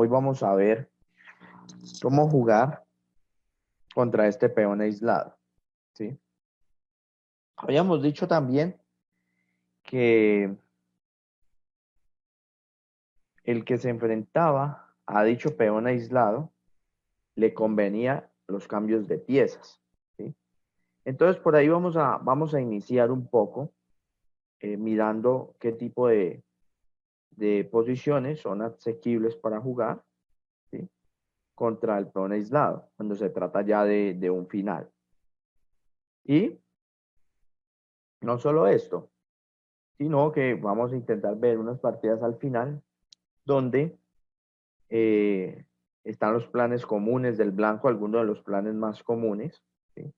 hoy vamos a ver cómo jugar contra este peón aislado, ¿sí? Habíamos dicho también que el que se enfrentaba a dicho peón aislado le convenía los cambios de piezas, ¿sí? Entonces por ahí vamos a iniciar un poco mirando qué tipo de posiciones son asequibles para jugar, ¿sí? Contra el peón aislado, cuando se trata ya de un final. Y no solo esto, sino que vamos a intentar ver unas partidas al final donde eh, están los planes comunes del blanco, algunos de los planes más comunes, ¿sí?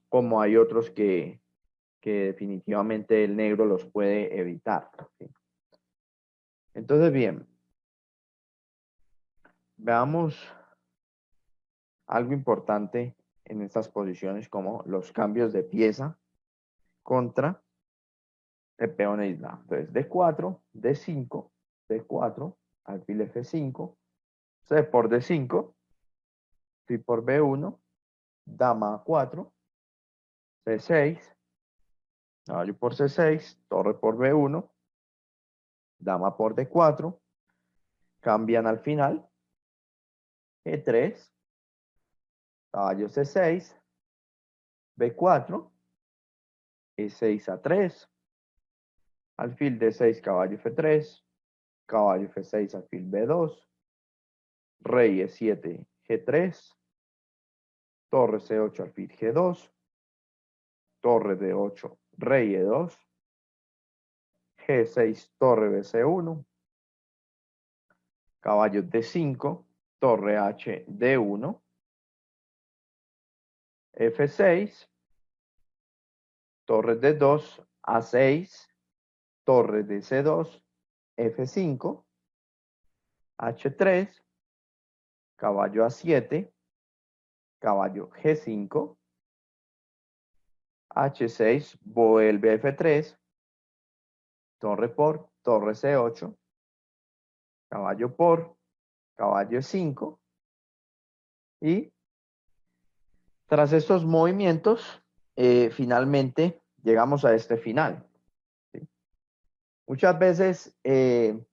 Como hay otros que definitivamente el negro los puede evitar, ¿sí? Entonces, bien, veamos algo importante en estas posiciones como los cambios de pieza contra el peón aislado. Entonces, D4, D5, D4, alfil F5, C por D5, fil por B1, dama A4, C6, caballo por C6, torre por B1, dama por D4, cambian al final, E3, caballo C6, B4, E6 A3, alfil D6, caballo F3, caballo F6, alfil B2, rey E7, G3, torre C8, alfil G2, torre D8, rey E2, G6, torre BC1, caballo D5, torre H D1, F6, torre D2, A6, torre de C2, F5, H3, caballo A7, caballo G5, H6, vuelve a F3, torre por, torre C8, caballo por, caballo E5, y tras estos movimientos, finalmente llegamos a este final, ¿sí? Muchas veces se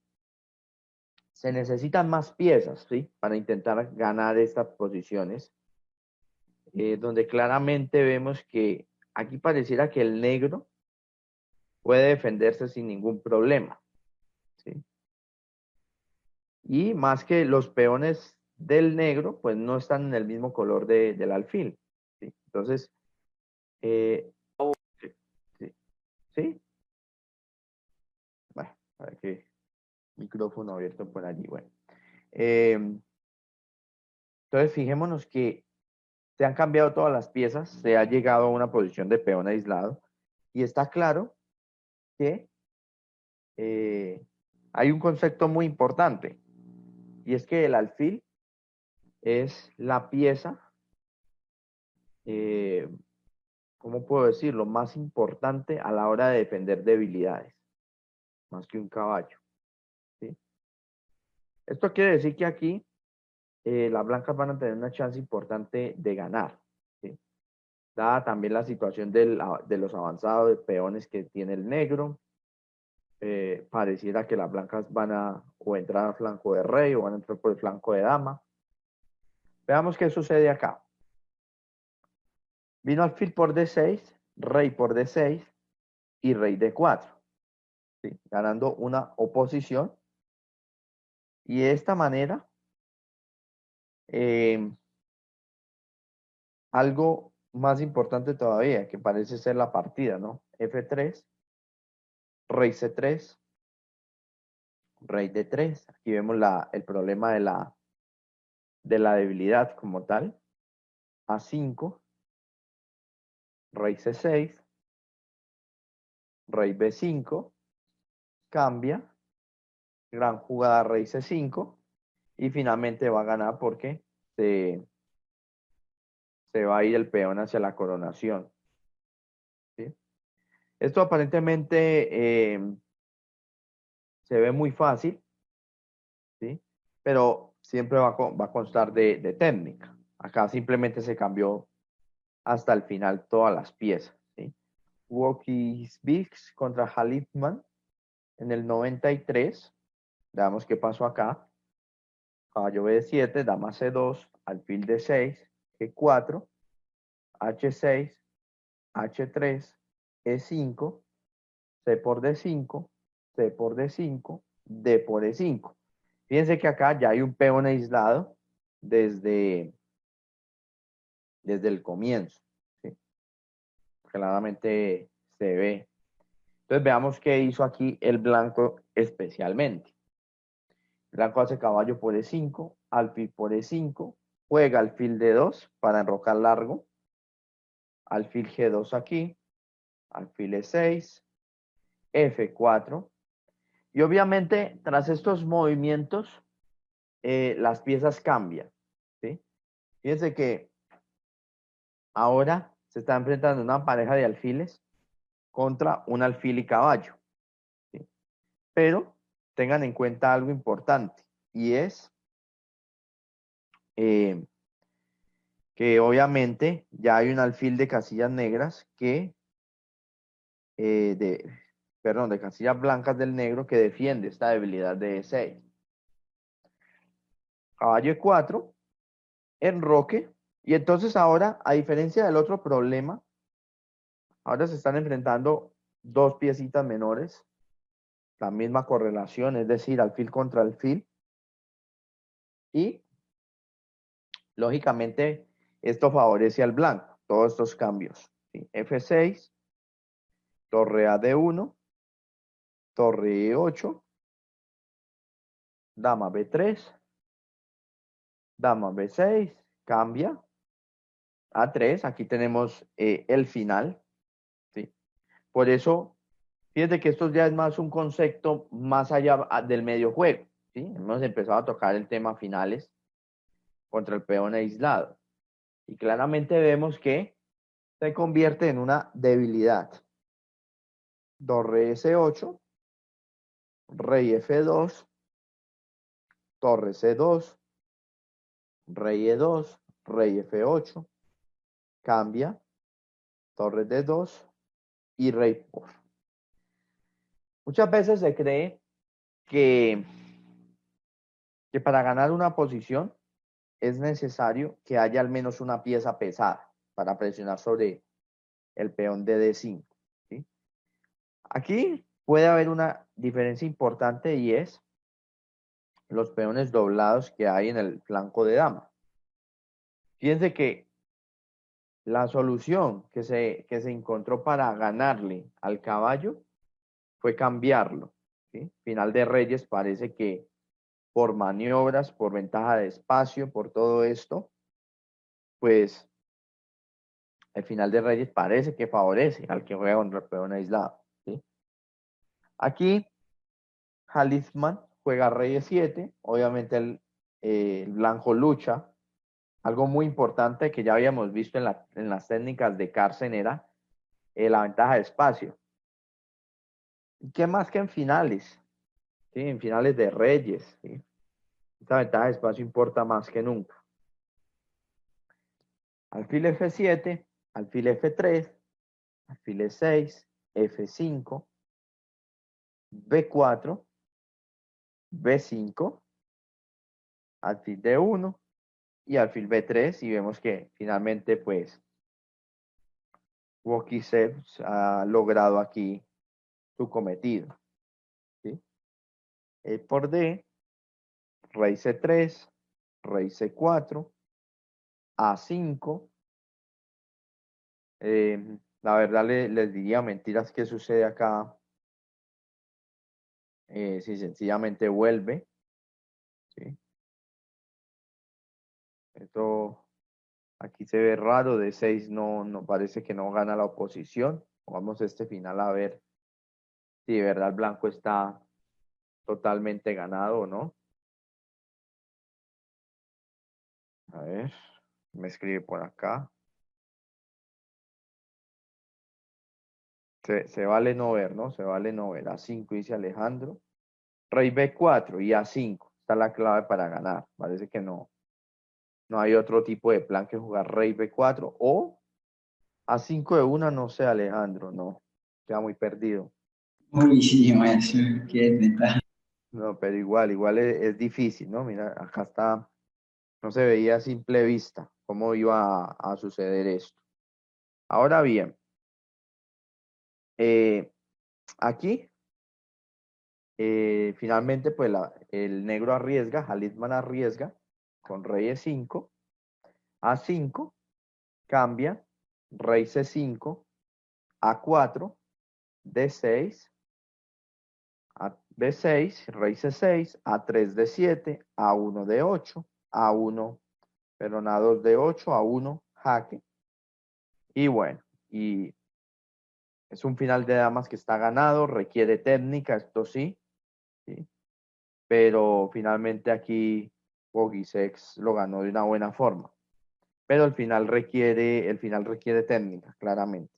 necesitan más piezas, ¿sí? Para intentar ganar estas posiciones, donde claramente vemos que aquí pareciera que el negro puede defenderse sin ningún problema, ¿sí? Y más que los peones del negro, pues no están en el mismo color del alfil, ¿sí? Entonces, sí, sí, sí. Bueno, a ver qué micrófono abierto por allí, bueno. Entonces, fijémonos que se han cambiado todas las piezas, se ha llegado a una posición de peón aislado, y está claro que hay un concepto muy importante, y es que el alfil es la pieza, eh, ¿cómo puedo decirlo?, más importante a la hora de defender debilidades, más que un caballo, ¿sí? Esto quiere decir que aquí las blancas van a tener una chance importante de ganar, ¿sí? Dada también la situación de los avanzados de peones que tiene el negro, pareciera que las blancas van a o entrar al flanco de rey o van a entrar por el flanco de dama. Veamos qué sucede acá. Vino alfil por D6, rey por D6 y rey D4, ¿sí? Ganando una oposición. Y de esta manera, eh, algo más importante todavía, que parece ser la partida, ¿no? F3, rey C3, rey D3. Aquí vemos el problema de la debilidad como tal. A5, rey C6, rey B5, cambia, gran jugada rey C5, y finalmente va a ganar porque se va a ir el peón hacia la coronación, ¿sí? Esto aparentemente se ve muy fácil, ¿sí? pero siempre va a constar de técnica. Acá simplemente se cambió hasta el final todas las piezas, ¿sí? Wojciech contra Halifman en el 93. Veamos qué pasó acá. Caballo B7, dama C2, alfil D6, G4, H6, H3, E5, C por D5, C por D5, D por E5. Fíjense que acá ya hay un peón aislado desde el comienzo, ¿sí? Claramente se ve. Entonces veamos qué hizo aquí el blanco especialmente. El blanco hace caballo por E5, alfil por E5, juega alfil D2 para enrocar largo, alfil G2 aquí, alfil E6, F4. Y obviamente tras estos movimientos las piezas cambian, ¿sí? Fíjense que ahora se está enfrentando una pareja de alfiles contra un alfil y caballo, ¿sí? Pero tengan en cuenta algo importante y es eh, que obviamente ya hay un alfil de casillas negras de casillas blancas del negro que defiende esta debilidad de E6. Caballo E4, enroque, y entonces ahora, a diferencia del otro problema, ahora se están enfrentando dos piecitas menores, la misma correlación, es decir, alfil contra alfil, y lógicamente esto favorece al blanco, todos estos cambios, ¿sí? F6, torre a D1, torre E8, dama B3, dama B6, cambia, A3, aquí tenemos el final, ¿sí? Por eso, fíjate que esto ya es más un concepto más allá del medio juego, ¿sí? Hemos empezado a tocar el tema finales contra el peón aislado. Y claramente vemos que se convierte en una debilidad. Torre S8, rey F2, torre C2, rey E2, rey F8, cambia, torre D2 y rey por. Muchas veces se cree que, que para ganar una posición es necesario que haya al menos una pieza pesada para presionar sobre el peón de D5, ¿sí? Aquí puede haber una diferencia importante y es los peones doblados que hay en el flanco de dama. Fíjense que la solución que se encontró para ganarle al caballo fue cambiarlo, ¿sí? Final de reyes parece que por maniobras, por ventaja de espacio, por todo esto, pues el final de reyes parece que favorece al que juega contra el peón aislado, ¿sí? Aquí Halifman juega rey e7, obviamente el blanco lucha. Algo muy importante que ya habíamos visto en las técnicas de Carlsen era la ventaja de espacio. ¿Qué más que en finales? ¿Sí? En finales de reyes, ¿sí? Esta ventaja de espacio importa más que nunca. Alfil F7, alfil F3, alfil E6, F5, B4, B5, alfil D1 y alfil B3 y vemos que finalmente pues Wojciech ha logrado aquí su cometido, ¿sí? E por D, rey C3, rey C4, A5. La verdad les diría mentiras que sucede acá si sencillamente vuelve, ¿sí? Esto aquí se ve raro, de 6 no parece que no gana la oposición. Vamos a este final a ver si de verdad el blanco está totalmente ganado o no. A ver, me escribe por acá. Se vale no ver, ¿no? Se vale no ver. A5 dice Alejandro. Rey B4 y A5. Esta es la clave para ganar. Parece que no hay otro tipo de plan que jugar rey B4 o A5 de una, no sé, Alejandro, no. Queda muy perdido. Uy, sí, maestro, qué desventaja. No, pero igual es difícil, ¿no? Mira, acá está, no se veía a simple vista cómo iba a suceder esto. Ahora bien, eh, aquí finalmente pues el negro arriesga, Halitman arriesga con rey E5, A5, cambia, rey C5, A4, D6, B6, rey C6, A3, D7, A1, D8, A1, perdón, A2, D8, A1, jaque. Y bueno, y es un final de damas que está ganado, requiere técnica, esto sí, ¿sí? Pero finalmente aquí Bogisex lo ganó de una buena forma. Pero el final requiere técnica, claramente.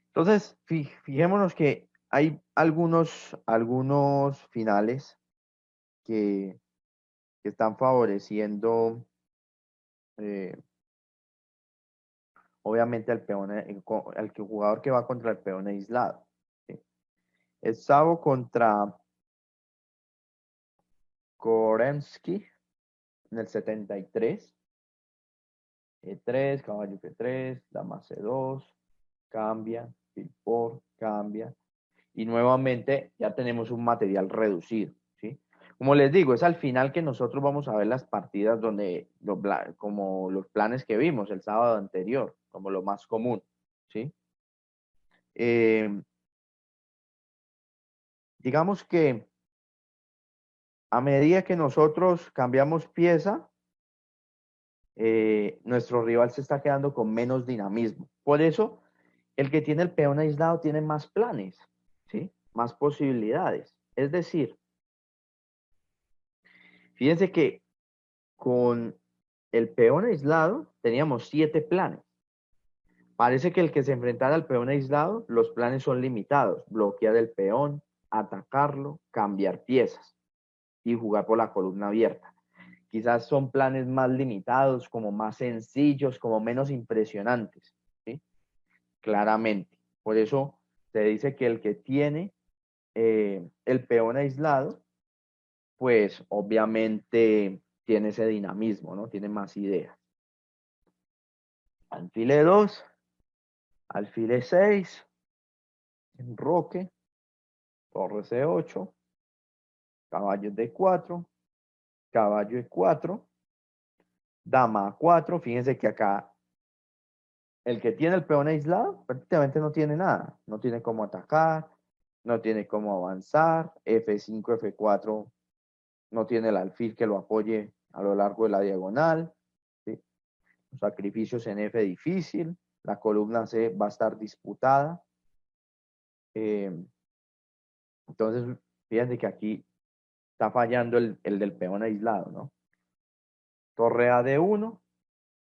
Entonces, fijémonos que hay algunos finales que, que están favoreciendo, eh, obviamente, al peón, al jugador que va contra el peón aislado. ¿Sí? El Savo contra Korensky en el 73. E3, caballo F3, dama C2, cambia, fil por, cambia. Y nuevamente ya tenemos un material reducido, ¿sí? Como les digo, es al final que nosotros vamos a ver las partidas donde, como los planes que vimos el sábado anterior, como lo más común, ¿sí? Eh, digamos que a medida que nosotros cambiamos pieza, nuestro rival se está quedando con menos dinamismo. Por eso, el que tiene el peón aislado tiene más planes, ¿sí? Más posibilidades. Es decir, fíjense que con el peón aislado teníamos 7 planes. Parece que el que se enfrentara al peón aislado, los planes son limitados. Bloquear el peón, atacarlo, cambiar piezas y jugar por la columna abierta. Quizás son planes más limitados, como más sencillos, como menos impresionantes, ¿sí? Claramente. Por eso se dice que el que tiene el peón aislado, pues obviamente tiene ese dinamismo, ¿no? Tiene más ideas. Alfil E2, alfil E6, enroque, torre C8, caballo D4, caballo E4, dama A4. Fíjense que acá el que tiene el peón aislado prácticamente no tiene nada. No tiene cómo atacar, no tiene cómo avanzar. F5, F4 no tiene el alfil que lo apoye a lo largo de la diagonal. ¿Sí? Los sacrificios en F difícil. La columna C va a estar disputada. Eh, entonces, fíjense que aquí está fallando el del peón aislado, ¿no? Torre A de 1,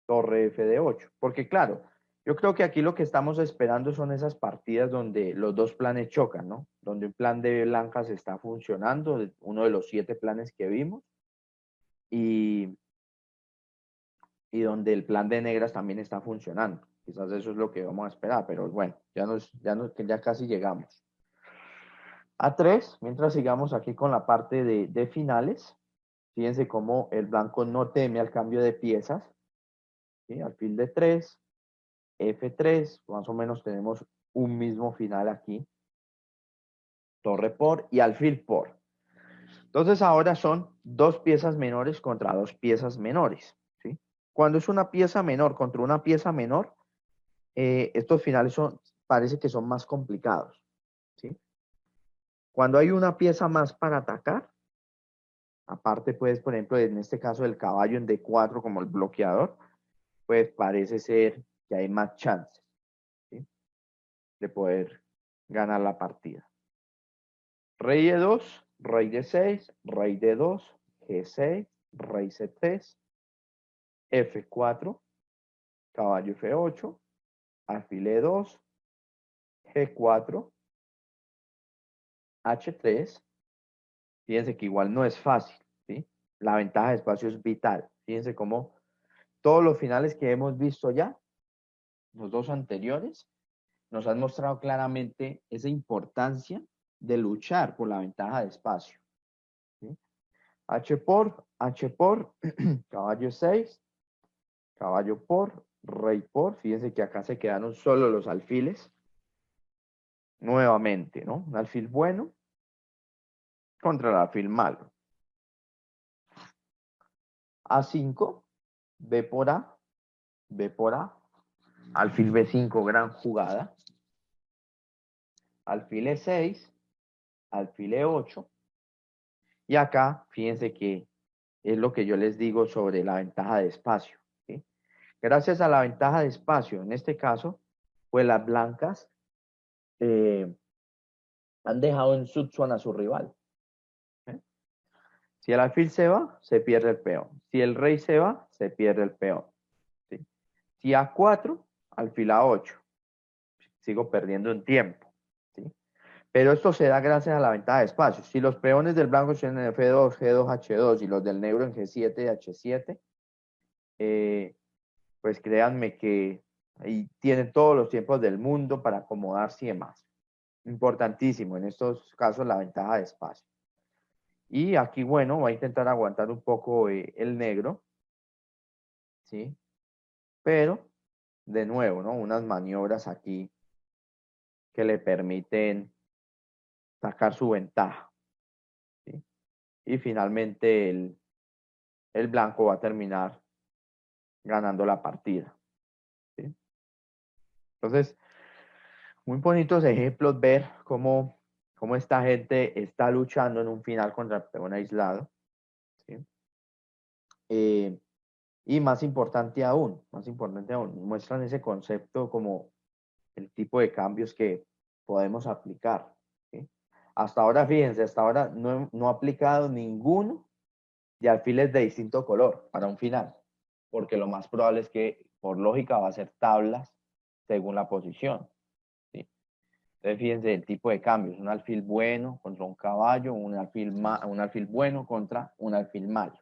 torre F de 8. Porque claro, yo creo que aquí lo que estamos esperando son esas partidas donde los dos planes chocan, ¿no? Donde un plan de blancas está funcionando, uno de los 7 planes que vimos, y, y donde el plan de negras también está funcionando. Quizás eso es lo que vamos a esperar, pero bueno, ya casi llegamos. A3, mientras sigamos aquí con la parte de finales, fíjense cómo el blanco no teme al cambio de piezas, ¿sí? Alfil de 3, F3, más o menos tenemos un mismo final aquí, torre por y alfil por. Entonces ahora son 2 piezas menores contra 2 piezas menores, ¿sí? Cuando es una pieza menor contra una pieza menor, estos finales parece que son más complicados, ¿sí? Cuando hay una pieza más para atacar, aparte pues, por ejemplo, en este caso del caballo en D4 como el bloqueador, pues parece ser que hay más chances, ¿sí? De poder ganar la partida. Rey E2, rey D6, rey D2, G6, rey C3, F4, caballo F8, alfil E2, G4, H3, Fíjense que igual no es fácil, ¿sí? La ventaja de espacio es vital. Fíjense cómo todos los finales que hemos visto ya, los dos anteriores, nos han mostrado claramente esa importancia de luchar por la ventaja de espacio, ¿sí? H por, caballo 6, caballo por, rey por. Fíjense que acá se quedaron solo los alfiles. Nuevamente, ¿no? Un alfil bueno contra el alfil malo. A5, B por A, B por A. Alfil B5, gran jugada. Alfil E6, alfil E8. Y acá, fíjense que es lo que yo les digo sobre la ventaja de espacio, ¿sí? Gracias a la ventaja de espacio, en este caso, pues las blancas han dejado en subsuan a su rival, ¿eh? Si el alfil se va, se pierde el peón. Si el rey se va, se pierde el peón, ¿sí? Si A4, alfil A8. Sigo perdiendo en tiempo, ¿sí? Pero esto se da gracias a la ventaja de espacio. Si los peones del blanco están en F2, G2, H2 y los del negro en G7 y H7, pues créanme que ahí tienen todos los tiempos del mundo para acomodarse y demás. Importantísimo en estos casos la ventaja de espacio. Y aquí, bueno, va a intentar aguantar un poco el negro, ¿sí? Pero, de nuevo, ¿no? Unas maniobras aquí que le permiten sacar su ventaja, ¿sí? Y finalmente el blanco va a terminar ganando la partida, ¿sí? Entonces, muy bonitos ejemplos ver cómo esta gente está luchando en un final contra el peón aislado, ¿sí? Y más importante aún, muestran ese concepto como el tipo de cambios que podemos aplicar, ¿sí? Hasta ahora, fíjense, hasta ahora no he aplicado ninguno de alfiles de distinto color para un final, porque lo más probable es que, por lógica, va a ser tablas según la posición, ¿sí? Entonces, fíjense el tipo de cambios, un alfil bueno contra un caballo, un alfil bueno contra un alfil malo.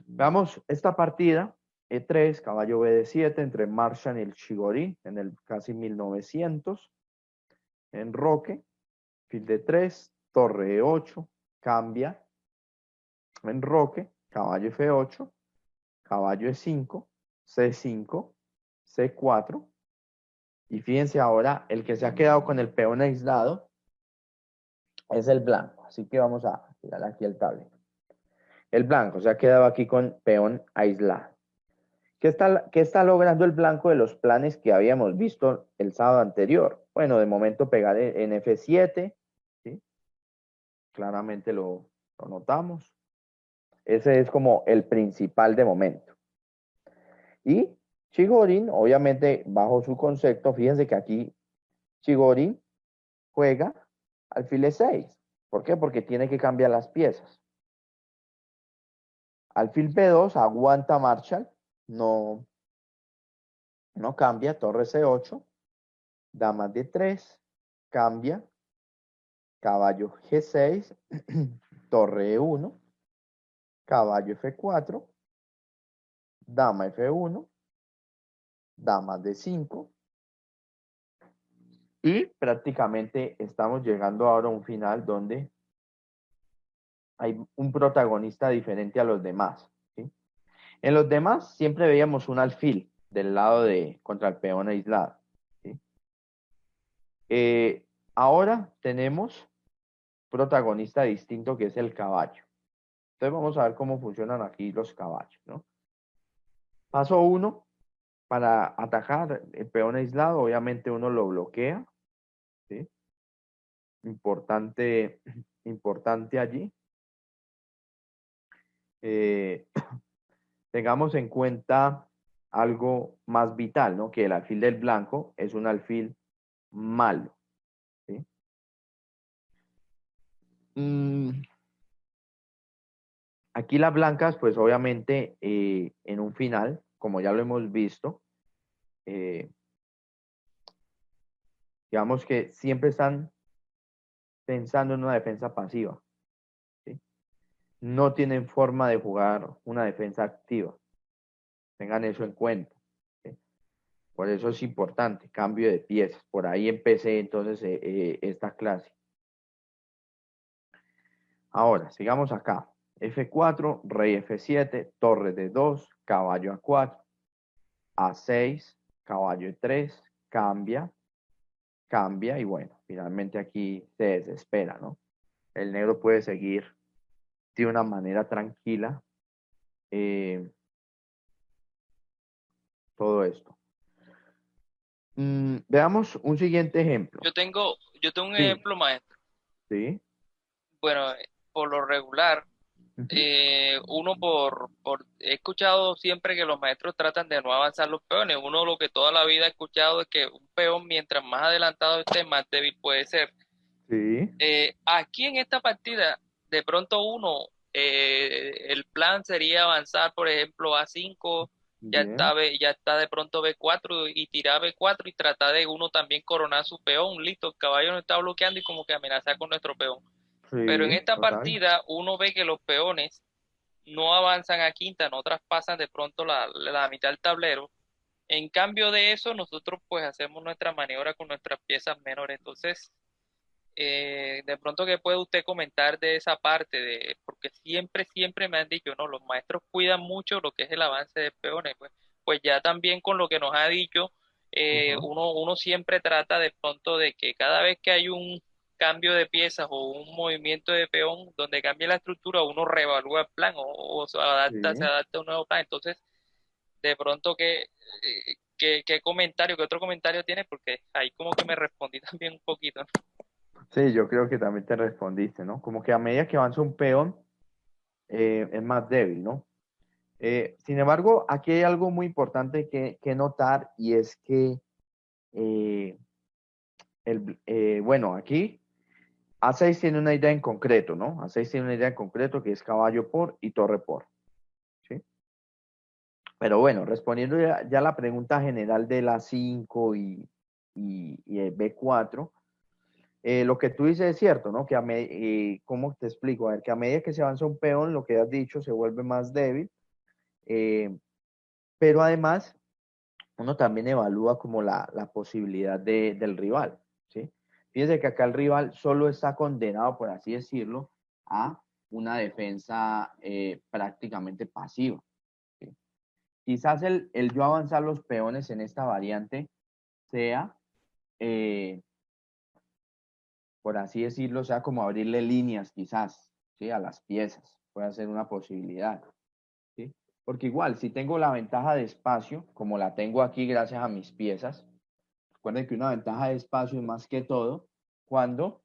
Veamos esta partida, E3, caballo BD7, entre Marshall y el Chigorí, en el casi 1900, en Roque, alfil D3, torre E8, cambia, en Roque, caballo F8, caballo E5, C5, C4, y fíjense ahora, el que se ha quedado con el peón aislado es el blanco, así que vamos a tirar aquí el tablero. El blanco se ha quedado aquí con peón aislado. ¿Qué está logrando el blanco de los planes que habíamos visto el sábado anterior? Bueno, de momento pegar en F7, ¿sí? Claramente lo notamos. Ese es como el principal de momento. Y Chigorin, obviamente, bajo su concepto, fíjense que aquí Chigorin juega alfil E6. ¿Por qué? Porque tiene que cambiar las piezas. Alfil B2 aguanta Marshall, no cambia, torre C8, dama D3, cambia, caballo G6, torre E1, caballo F4, dama F1, dama D5, y prácticamente estamos llegando ahora a un final donde hay un protagonista diferente a los demás, ¿sí? En los demás siempre veíamos un alfil del lado de contra el peón aislado, ¿sí? Ahora tenemos protagonista distinto que es el caballo. Entonces vamos a ver cómo funcionan aquí los caballos, ¿no? Paso 1, para atacar el peón aislado, obviamente uno lo bloquea, ¿sí? Importante, importante allí. Eh, tengamos en cuenta algo más vital, ¿no? Que el alfil del blanco es un alfil malo, ¿sí? Mm, aquí las blancas, pues obviamente en un final, como ya lo hemos visto, eh, digamos que siempre están pensando en una defensa pasiva, no tienen forma de jugar una defensa activa. Tengan eso en cuenta. ¿Sí? Por eso es importante, cambio de piezas. Por ahí empecé entonces esta clase. Ahora, sigamos acá. F4, rey F7, torre de 2, caballo A4, A6, caballo E3, cambia, cambia y bueno, finalmente aquí se desespera, ¿no? El negro puede seguir de una manera tranquila todo esto. Veamos un siguiente ejemplo. Yo tengo un Sí, ejemplo, maestro. sí. Bueno, por lo regular, Ujú. uno he escuchado siempre que los maestros tratan de no avanzar los peones. Uno lo que toda la vida ha escuchado es que un peón, mientras más adelantado esté, más débil puede ser. Sí, Aquí en esta partida, de pronto el plan sería avanzar, por ejemplo, A5, bien. ya está de pronto B4 y tirar B4 y tratar de uno también coronar su peón. Listo, el caballo nos está bloqueando y como que amenazar con nuestro peón. Pero en Sí, esta total. partida uno ve que los peones no avanzan a quinta, no traspasan de pronto la mitad del tablero. En cambio de eso, nosotros pues hacemos nuestra maniobra con nuestras piezas menores. Entonces, de pronto, ¿qué puede usted comentar de esa parte? Porque siempre me han dicho, no, los maestros cuidan mucho lo que es el avance de peones. Pues ya también con lo que nos ha dicho, Ajá. uno siempre trata de pronto de que cada vez que hay un cambio de piezas o un movimiento de peón donde cambie la estructura, uno reevalúa el plan o se Sí. adapta a un nuevo plan. Entonces, de pronto, ¿qué comentario, qué otro comentario tiene? Porque ahí como que me respondí también un poquito, ¿no? Sí, yo creo que también te respondiste, ¿no? Como que a medida que avanza un peón, es más débil, ¿no? Sin embargo, aquí hay algo muy importante que notar y es que, eh, bueno, aquí A6 tiene una idea en concreto, ¿no? A6 tiene una idea en concreto que es caballo por y torre por, ¿sí? Pero bueno, respondiendo ya la pregunta general de la 5 y el B4, lo que tú dices es cierto, ¿no? ¿Cómo te explico? A ver, que a medida que se avanza un peón, lo que has dicho se vuelve más débil, eh, pero además uno también evalúa como la posibilidad del rival, ¿sí? Fíjense que acá el rival solo está condenado, por así decirlo, a una defensa prácticamente pasiva, ¿sí? Quizás el yo avanzar los peones en esta variante sea, eh, por así decirlo, sea como abrirle líneas quizás, ¿sí? A las piezas, puede ser una posibilidad, ¿sí? Porque igual, si tengo la ventaja de espacio, como la tengo aquí gracias a mis piezas, recuerden que una ventaja de espacio es más que todo cuando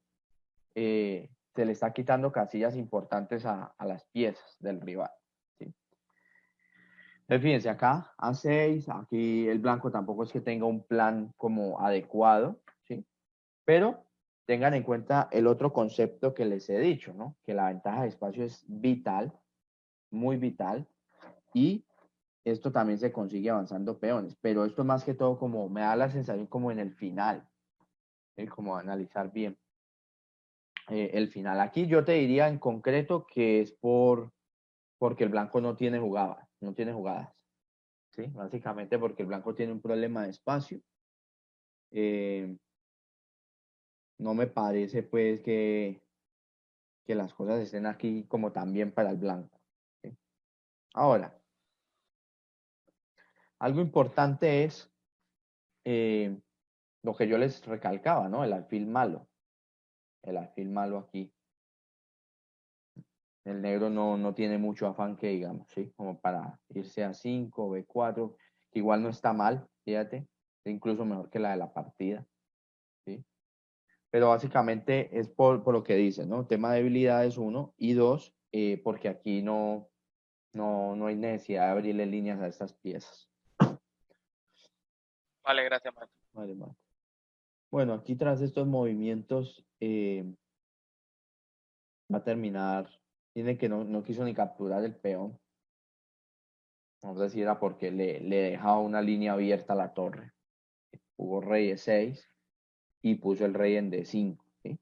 se le está quitando casillas importantes a las piezas del rival, ¿sí? Entonces, fíjense acá, A6, aquí el blanco tampoco es que tenga un plan como adecuado, ¿sí? Pero tengan en cuenta el otro concepto que les he dicho, ¿no? Que la ventaja de espacio es vital, muy vital, y esto también se consigue avanzando peones, pero esto más que todo como me da la sensación como en el final, ¿sí? Como analizar bien el final. Aquí yo te diría en concreto que es porque el blanco no tiene jugadas, no tiene jugadas, ¿sí? Básicamente porque el blanco tiene un problema de espacio. Eh, no me parece pues que las cosas estén aquí como también para el blanco, ¿sí? Ahora, algo importante es eh, lo que yo les recalcaba, ¿no? El alfil malo aquí. El negro no tiene mucho afán que digamos, ¿sí? Como para irse a 5 B4, que igual no está mal, fíjate, es incluso mejor que la de la partida, ¿sí? Pero básicamente es por lo que dice, ¿no? Tema de debilidades, uno, y dos, porque aquí no hay necesidad de abrirle líneas a estas piezas. Vale, gracias, maestro. Vale, vale. Bueno, aquí tras estos movimientos va a terminar, tiene que no quiso ni capturar el peón. No sé si era porque le dejaba una línea abierta a la torre. Jugó rey E6 y puso el rey en D5, ¿sí?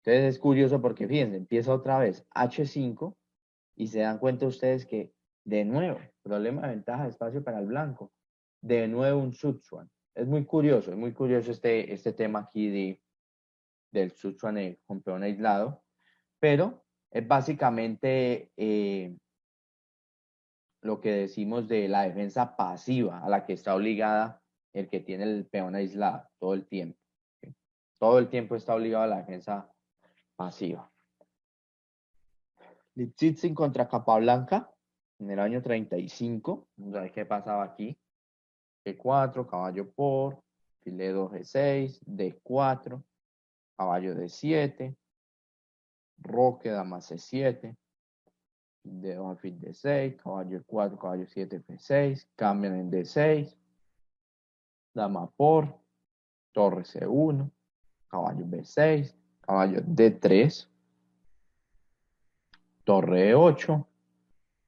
Entonces es curioso porque fíjense, empieza otra vez H5 Y se dan cuenta ustedes que, de nuevo, problema de ventaja de espacio para el blanco. De nuevo un Sichuan. Es muy curioso este tema aquí del Sichuan con peón aislado. Pero es básicamente lo que decimos de la defensa pasiva a la que está obligada el que tiene el peón aislado todo el tiempo. ¿Sí? Todo el tiempo está obligado a la defensa pasiva. Lipschitz contra Capablanca en el año 35. Vamos a ver qué pasaba aquí. G4, caballo por, alfil E2, G6, D4, caballo D7, roque, dama C7, D2, alfil D6, caballo E4, caballo 7, F6, cambian en D6, dama por, torre C1, caballo B6, caballo D3, torre E8,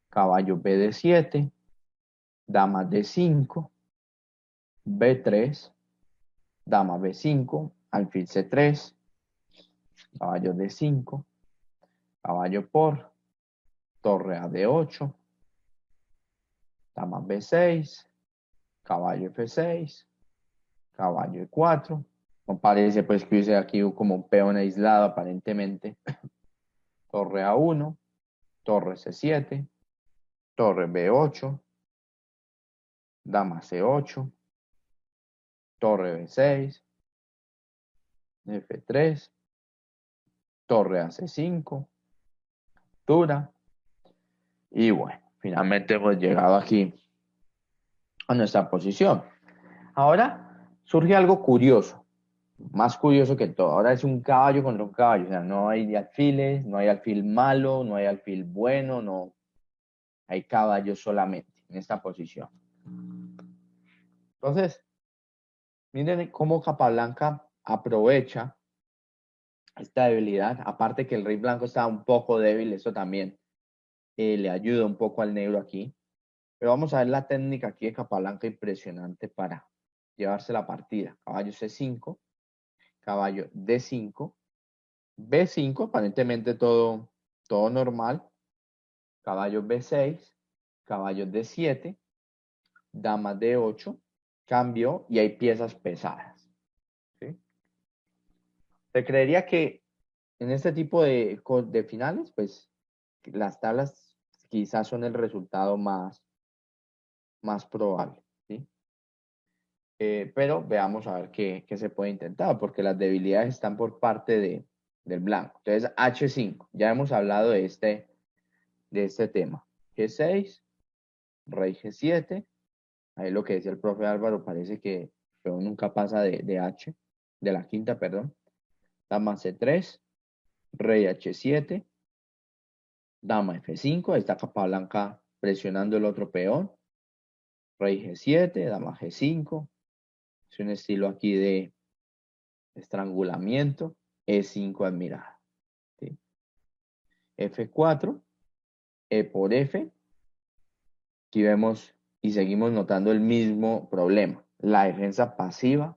caballo BD7, dama D5, B3, dama B5, alfil C3, caballo D5, caballo por, torre a D8, dama B6, caballo F6, caballo E4. No parece pues que hubiese aquí como un peón aislado aparentemente. Torre A1, torre C7, torre B8, dama C8, torre B6, F3, torre a C5, captura. Y bueno, finalmente hemos llegado aquí a nuestra posición. Ahora surge algo curioso, más curioso que todo. Ahora es un caballo contra un caballo, o sea, no hay alfiles, no hay alfil malo, no hay alfil bueno, no hay caballos solamente en esta posición. Entonces, miren cómo Capablanca aprovecha esta debilidad. Aparte que el rey blanco está un poco débil, eso también le ayuda un poco al negro aquí. Pero vamos a ver la técnica aquí de Capablanca impresionante para llevarse la partida. Caballo C5, caballo D5, B5, aparentemente todo normal. Caballo B6, caballo D7, dama D8, cambio y hay piezas pesadas. ¿Sí? Se creería que en este tipo de finales, pues las tablas quizás son el resultado más probable. ¿Sí? Pero veamos a ver qué se puede intentar, porque las debilidades están por parte del blanco. Entonces, H5, ya hemos hablado de este tema. G6, rey G7, ahí lo que decía el profe Álvaro, parece que pero nunca pasa de H, de la quinta, perdón. Dama C3, rey H7, dama F5, ahí está Capablanca presionando el otro peón. Rey G7, dama G5, es un estilo aquí de estrangulamiento. E5 admirada. ¿Sí? F4, E por F. Aquí vemos y seguimos notando el mismo problema. La defensa pasiva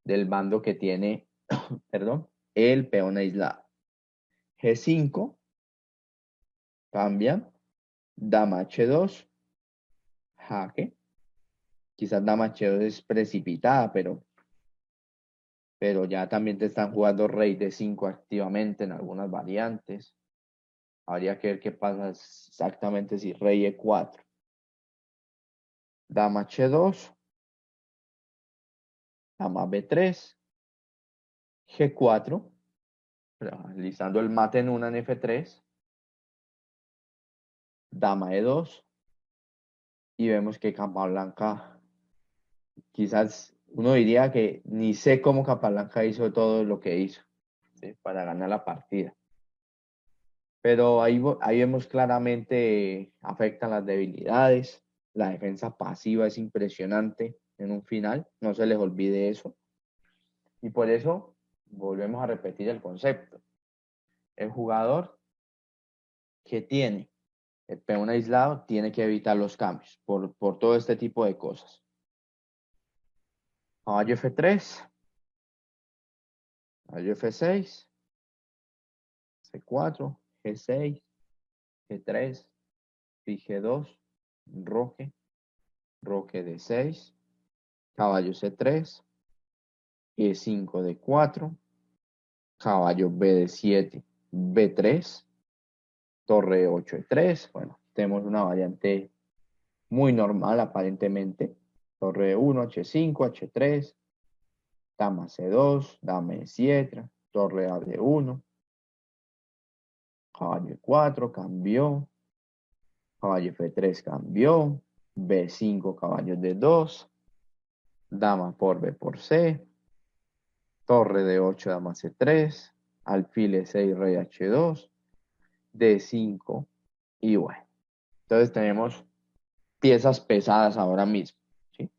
del bando que tiene, perdón, el peón aislado. G5, cambia. Dama H2, jaque. Quizás dama H2 es precipitada, pero ya también te están jugando rey D5 activamente en algunas variantes. Habría que ver qué pasa exactamente si rey E4. Dama H2, dama B3, G4, realizando el mate en una en F3, dama E2, y vemos que Capablanca, quizás uno diría que ni sé cómo Capablanca hizo todo lo que hizo, ¿sí? Para ganar la partida. Pero ahí vemos claramente afectan las debilidades, la defensa pasiva es impresionante en un final, no se les olvide eso. Y por eso volvemos a repetir el concepto. El jugador que tiene el peón aislado tiene que evitar los cambios por todo este tipo de cosas. Caballo F3, caballo F6, C4, G6, G3, Fi G2, roque, roque D6, caballo C3, E5 D4, caballo B D7, B3, torre 8 E3. Bueno, tenemos una variante muy normal aparentemente. Torre 1, H5, H3, dama C2, dama E7, torre A D1, caballo E4, cambió, caballo F3 cambió, B5, caballo D2, dama por B por C, torre D8, dama C3, alfil E6, rey H2, D5 y bueno. Entonces tenemos piezas pesadas ahora mismo, ¿sí?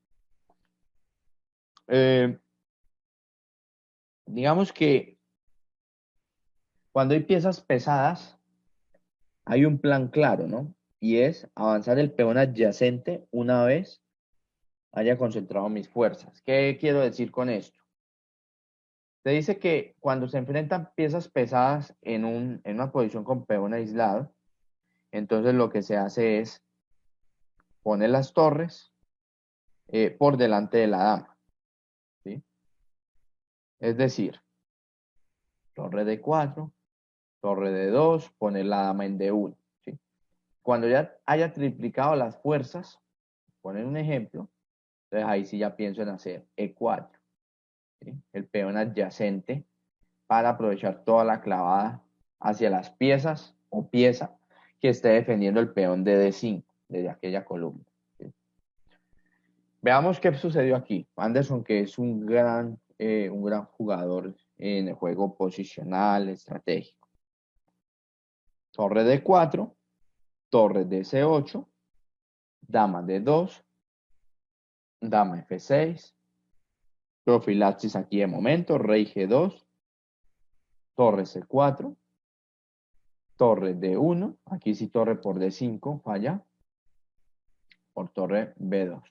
Digamos que cuando hay piezas pesadas, hay un plan claro, ¿no? Y es avanzar el peón adyacente una vez haya concentrado mis fuerzas. ¿Qué quiero decir con esto? Se dice que cuando se enfrentan piezas pesadas en una posición con peón aislado, entonces lo que se hace es poner las torres por delante de la dama, ¿sí? Es decir, torre de 4, torre de 2, poner la dama en D1, ¿sí? Cuando ya haya triplicado las fuerzas, poner un ejemplo, entonces ahí sí ya pienso en hacer E4, ¿sí? El peón adyacente para aprovechar toda la clavada hacia las piezas o pieza que esté defendiendo el peón de D5 desde aquella columna, ¿sí? Veamos qué sucedió aquí. Anderson, que es un gran jugador en el juego posicional, estratégico. Torre D4, torre DC8, dama D2, dama F6, profilaxis aquí de momento, rey G2, torre C4, torre D1, aquí sí torre por D5, falla, por torre B2.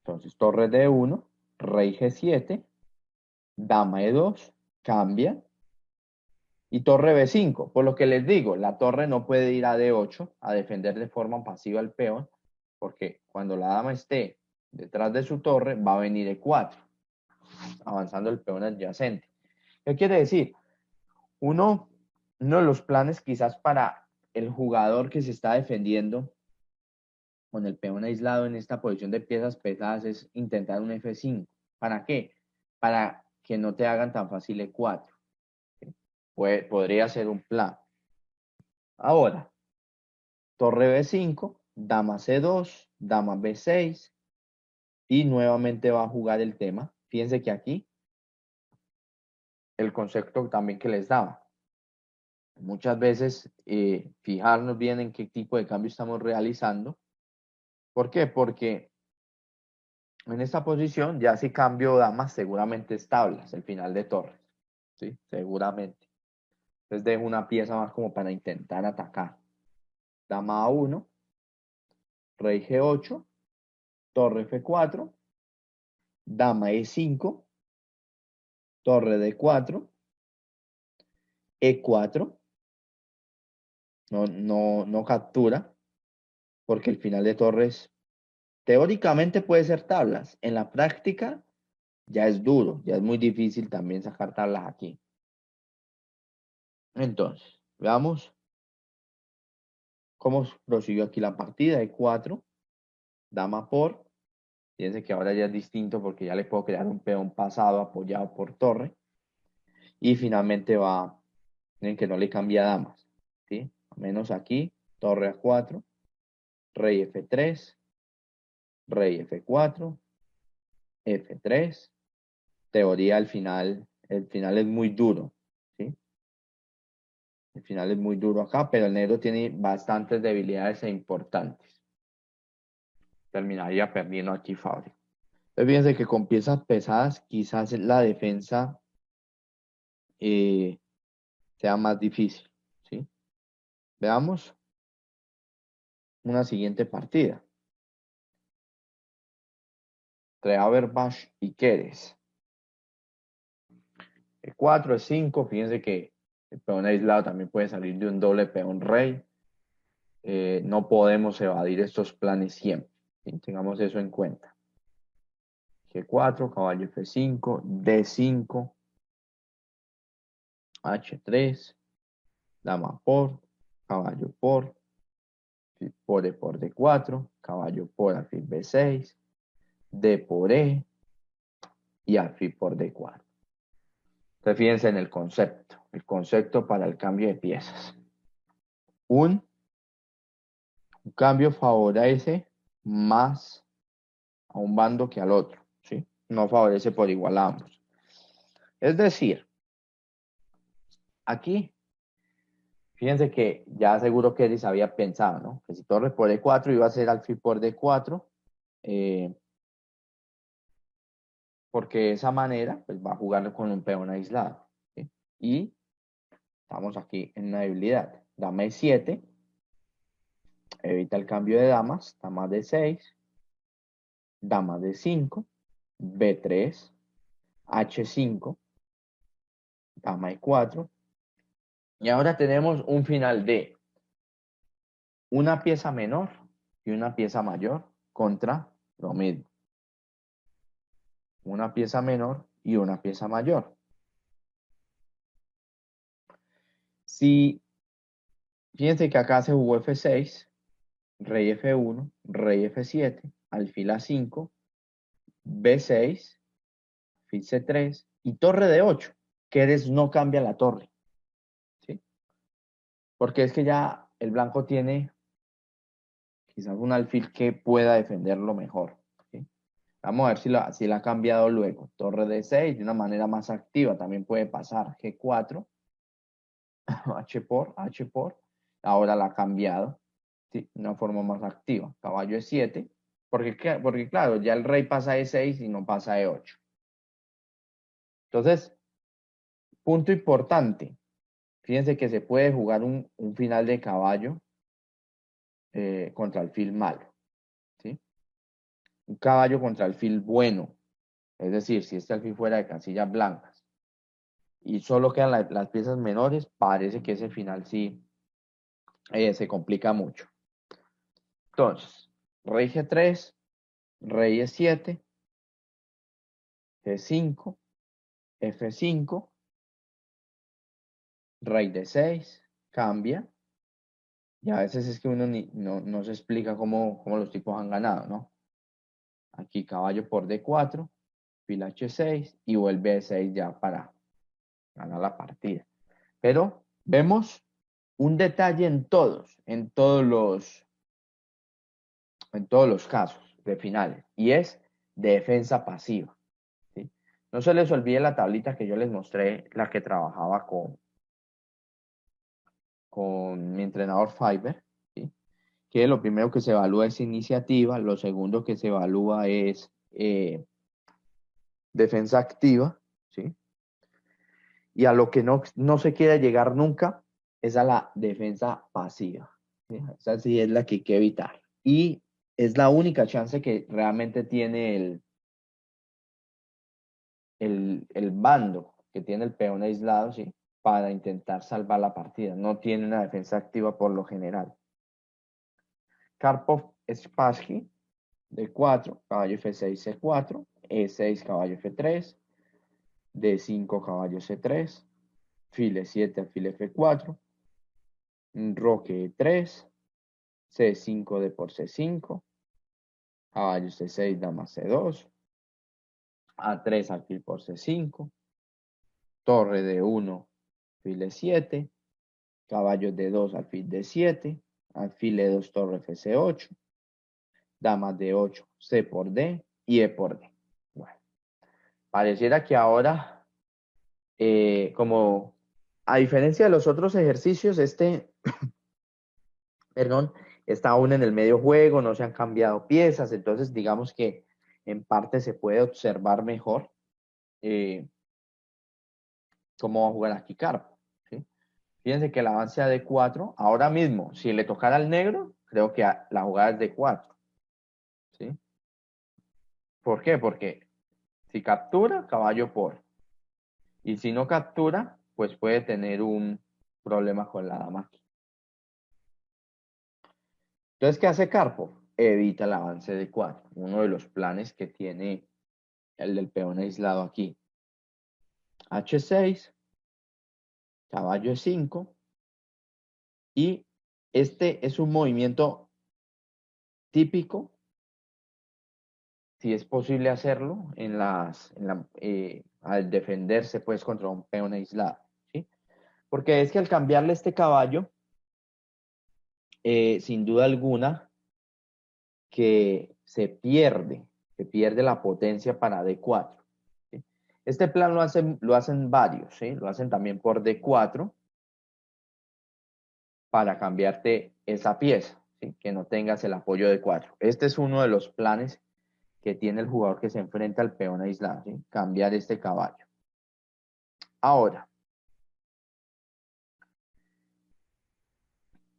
Entonces torre D1, rey G7, dama E2, cambia, y torre B5. Por lo que les digo, la torre no puede ir a D8 a defender de forma pasiva al peón, porque cuando la dama esté detrás de su torre, va a venir E4, avanzando el peón adyacente. ¿Qué quiere decir? Uno de los planes quizás para el jugador que se está defendiendo con el peón aislado en esta posición de piezas pesadas es intentar un F5. ¿Para qué? Para que no te hagan tan fácil E4. ¿Sí? Podría ser un plan. Ahora, torre B5, dama C2, dama B6 y nuevamente va a jugar el tema. Fíjense que aquí el concepto también que les daba. Muchas veces fijarnos bien en qué tipo de cambio estamos realizando. ¿Por qué? Porque en esta posición ya si cambio damas seguramente es tablas, el final de torres. ¿Sí? Seguramente. Entonces dejo una pieza más como para intentar atacar. Dama A1, rey G8, torre F4, dama E5, torre D4, E4, no captura, porque el final de torres teóricamente puede ser tablas. En la práctica ya es duro, ya es muy difícil también sacar tablas aquí. Entonces, veamos cómo prosiguió aquí la partida. E4, dama por. Fíjense que ahora ya es distinto porque ya le puedo crear un peón pasado apoyado por torre. Y finalmente va en que no le cambia damas, ¿sí? Al menos aquí, torre A4, rey F3, rey F4, F3. Teoría el final es muy duro, ¿sí? El final es muy duro acá, pero el negro tiene bastantes debilidades e importantes. Terminaría perdiendo aquí Fabio. Entonces fíjense que con piezas pesadas quizás la defensa sea más difícil, ¿sí? Veamos una siguiente partida. Entre Averbach y Keres. E4, E5, fíjense que El peón aislado también puede salir de un doble peón rey. No podemos evadir estos planes siempre, ¿sí? Tengamos eso en cuenta. G4, caballo F5, D5, H3, dama por, caballo por E por D4, caballo por alfil B6, D por E y alfil por D4. Entonces fíjense en el concepto para el cambio de piezas. Un cambio favorece más a un bando que al otro, ¿sí? No favorece por igual a ambos. Es decir, aquí, fíjense que ya seguro que Eris había pensado, ¿no? Que si torre por E4 iba a ser alfil por D4, porque de esa manera pues va a jugar con un peón aislado, ¿sí? Y estamos aquí en una debilidad. Dama E7, evita el cambio de damas, dama D6, dama D5, B3, H5, dama E4. Y ahora tenemos un final de una pieza menor y una pieza mayor contra lo mismo. Una pieza menor y una pieza mayor. Si, fíjense que acá se jugó F6, rey F1, rey F7, alfil A5, B6, alfil C3 y torre de 8, que no cambia la torre, ¿sí? Porque es que ya el blanco tiene quizás un alfil que pueda defenderlo mejor, ¿sí? Vamos a ver si la ha cambiado luego. Torre de 6 de una manera más activa. También puede pasar G4, H por. Ahora la ha cambiado, ¿sí? De una forma más activa. Caballo E7. Porque claro, ya el rey pasa a E6 y no pasa a E8. Entonces, punto importante. Fíjense que se puede jugar un final de caballo contra alfil malo, ¿sí? Un caballo contra alfil bueno. Es decir, si este alfil fuera de casillas blancas y solo quedan las piezas menores, parece que ese final sí se complica mucho. Entonces, rey G3, rey E7, G5, F5, rey D6, cambia. Y a veces es que uno no se explica cómo los tipos han ganado, ¿no? Aquí caballo por D4, fila H6 y vuelve a E6 ya para ganar la partida. Pero vemos un detalle en todos los casos de finales, y es defensa pasiva, ¿sí? No se les olvide la tablita que yo les mostré, la que trabajaba con mi entrenador Fiverr, ¿sí? Que lo primero que se evalúa es iniciativa, lo segundo que se evalúa es defensa activa, ¿sí? Y a lo que no se quiere llegar nunca es a la defensa pasiva, ¿sí? Esa sí es la que hay que evitar. Y es la única chance que realmente tiene el bando, que tiene el peón aislado, ¿sí? Para intentar salvar la partida. No tiene una defensa activa por lo general. Karpov-Spassky, D4, caballo F6, C4, E6, caballo F3, D5, caballo C3, fil E7, alfil F4, roque E3, C5, D por C5, caballo C6, dama C2, A3, alfil por C5, torre D1, fil E7, caballo D2, alfil D7, alfil E2, torre FC8, dama D8, C por D y E por D. Bueno, pareciera que ahora, como a diferencia de los otros ejercicios, perdón, está aún en el medio juego, no se han cambiado piezas, entonces digamos que en parte se puede observar mejor cómo va a jugar aquí Carpo, ¿sí? Fíjense que el avance a D4, ahora mismo, si le tocara al negro, creo que la jugada es D4, ¿sí? ¿Por qué? Porque si captura, caballo por. Y si no captura, pues puede tener un problema con la dama aquí. Entonces, ¿qué hace Karpov? Evita el avance de 4. Uno de los planes que tiene el del peón aislado aquí. H6, caballo E5, y este es un movimiento típico, si es posible hacerlo, al defenderse pues contra un peón aislado, ¿sí? Porque es que al cambiarle este caballo, sin duda alguna, que se pierde la potencia para D4. ¿Sí? Este plan lo hacen varios, ¿sí? Lo hacen también por D4 para cambiarte esa pieza, ¿sí? Que no tengas el apoyo de 4. Este es uno de los planes que tiene el jugador que se enfrenta al peón aislado, ¿sí? Cambiar este caballo. Ahora,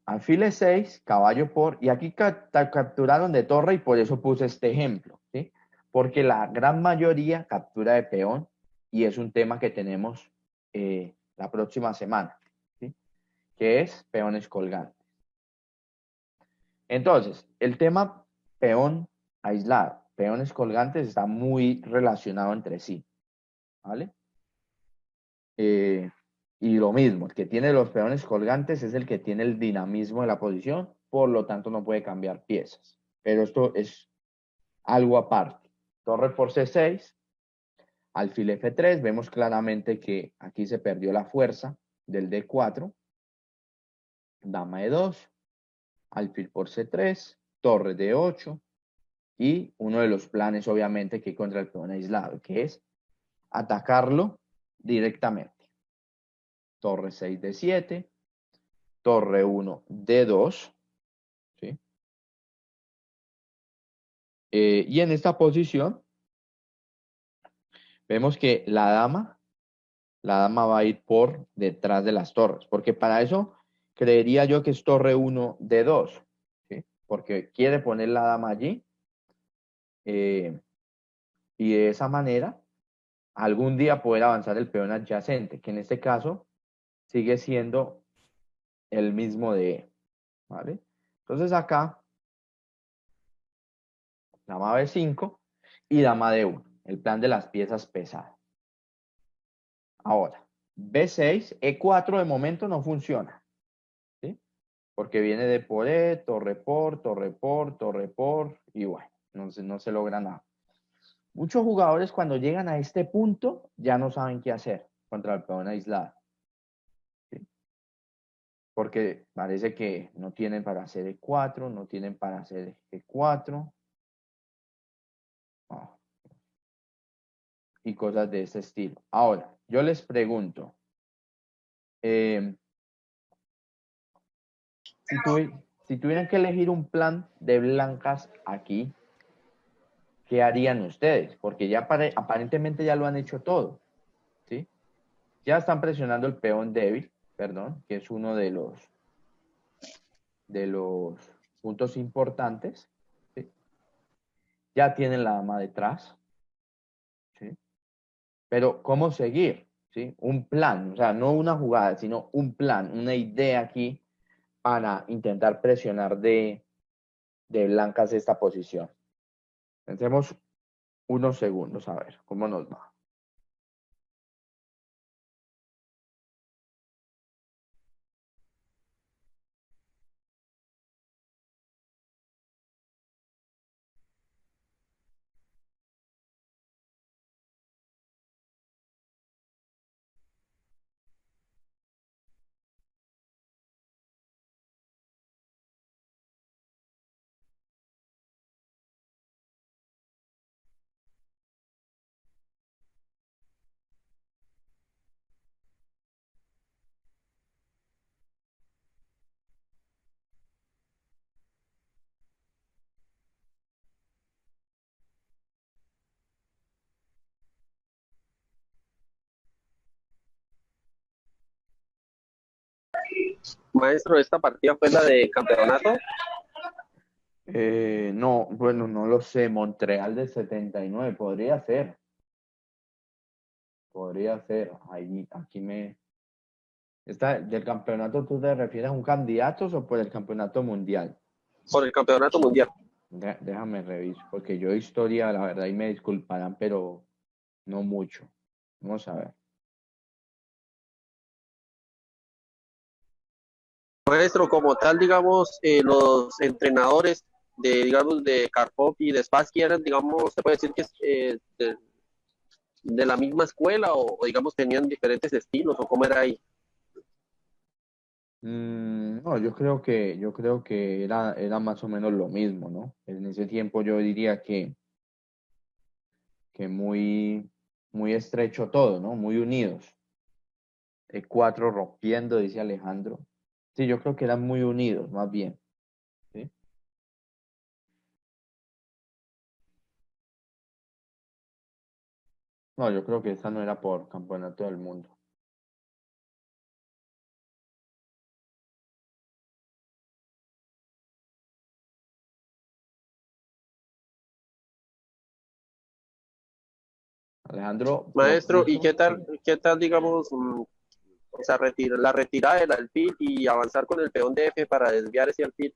alfil E6, caballo por, y aquí capturaron de torre y por eso puse este ejemplo, ¿sí? Porque la gran mayoría captura de peón y es un tema que tenemos la próxima semana, ¿sí? Que es peones colgantes. Entonces, el tema peón aislado, peones colgantes está muy relacionado entre sí, ¿vale? Y lo mismo, el que tiene los peones colgantes es el que tiene el dinamismo de la posición, por lo tanto no puede cambiar piezas. Pero esto es algo aparte. Torre por C6, alfil F3, vemos claramente que aquí se perdió la fuerza del D4, dama E2, alfil por C3, torre D8 y uno de los planes obviamente que hay contra el peón aislado, que es atacarlo directamente. Torre 6 D7, torre 1 D2, ¿sí? Y en esta posición vemos que la dama va a ir por detrás de las torres, porque para eso creería yo que es torre 1 D2, ¿sí? Porque quiere poner la dama allí y de esa manera algún día poder avanzar el peón adyacente, que en este caso sigue siendo el mismo de E, ¿vale? Entonces acá, dama B5 y dama D1, el plan de las piezas pesadas. Ahora, B6, E4 de momento no funciona, ¿sí? Porque viene de por E, torre por, torre por, torre por, y bueno, no se logra nada. Muchos jugadores cuando llegan a este punto ya no saben qué hacer contra el peón aislado, ¿sí? Porque parece que no tienen para hacer E4, no tienen para hacer G4, oh, y cosas de ese estilo. Ahora, yo les pregunto, eh, si tuvieran que elegir un plan de blancas aquí, ¿qué harían ustedes? Porque ya aparentemente ya lo han hecho todo, ¿sí? Ya están presionando el peón débil, perdón, que es uno de los puntos importantes, ¿sí? Ya tienen la dama detrás, ¿sí? Pero ¿cómo seguir? ¿Sí? Un plan, o sea, no una jugada, sino un plan, una idea aquí para intentar presionar de blancas esta posición. Pensemos unos segundos a ver cómo nos va. Maestro, ¿esta partida fue la de campeonato? No, bueno, no lo sé. Montreal del 79, podría ser. Podría ser. Ahí, aquí me Del campeonato, ¿tú te refieres a un candidato o por el campeonato mundial? Por el campeonato mundial. Déjame revisar, porque yo de historia, la verdad, y me disculparán, pero no mucho. Vamos a ver. Maestro, como tal, digamos, los entrenadores digamos, de Karpov y de Spassky eran, digamos, se puede decir que de la misma escuela o, digamos, tenían diferentes estilos o cómo era ahí. No, yo creo que era más o menos lo mismo, ¿no? En ese tiempo yo diría que muy estrecho todo, ¿no? Muy unidos. Cuatro rompiendo, dice Alejandro. Sí, yo creo que eran muy unidos, más bien. ¿Sí? No, yo creo que esta no era por campeonato del mundo. Alejandro, Maestro, ¿y propuso, sí. qué tal, digamos, o sea, la retirada del alfil y avanzar con el peón de F para desviar ese alfil,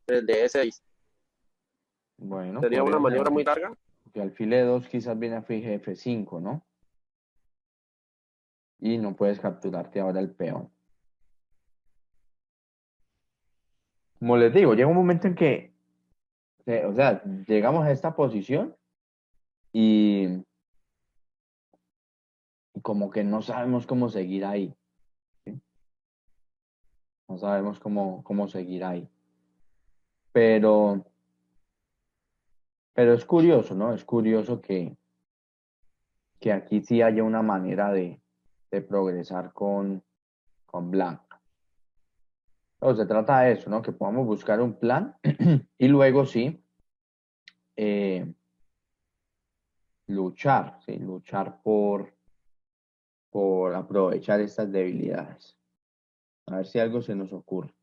el de E6? Bueno, Sería podría una maniobra ser. muy larga. Que alfil E2 quizás viene a fije F5, ¿no? Y no puedes capturarte ahora el peón. Como les digo, llega un momento en que, o sea, llegamos a esta posición y como que no sabemos cómo seguir ahí. ¿Sí? No sabemos cómo seguir ahí. Pero, pero es curioso, ¿no? Es curioso que aquí sí haya una manera de progresar con Blanca. Pero se trata de eso, ¿no? Que podamos buscar un plan y luego sí eh, luchar, ¿sí? Luchar por aprovechar estas debilidades. A ver si algo se nos ocurre.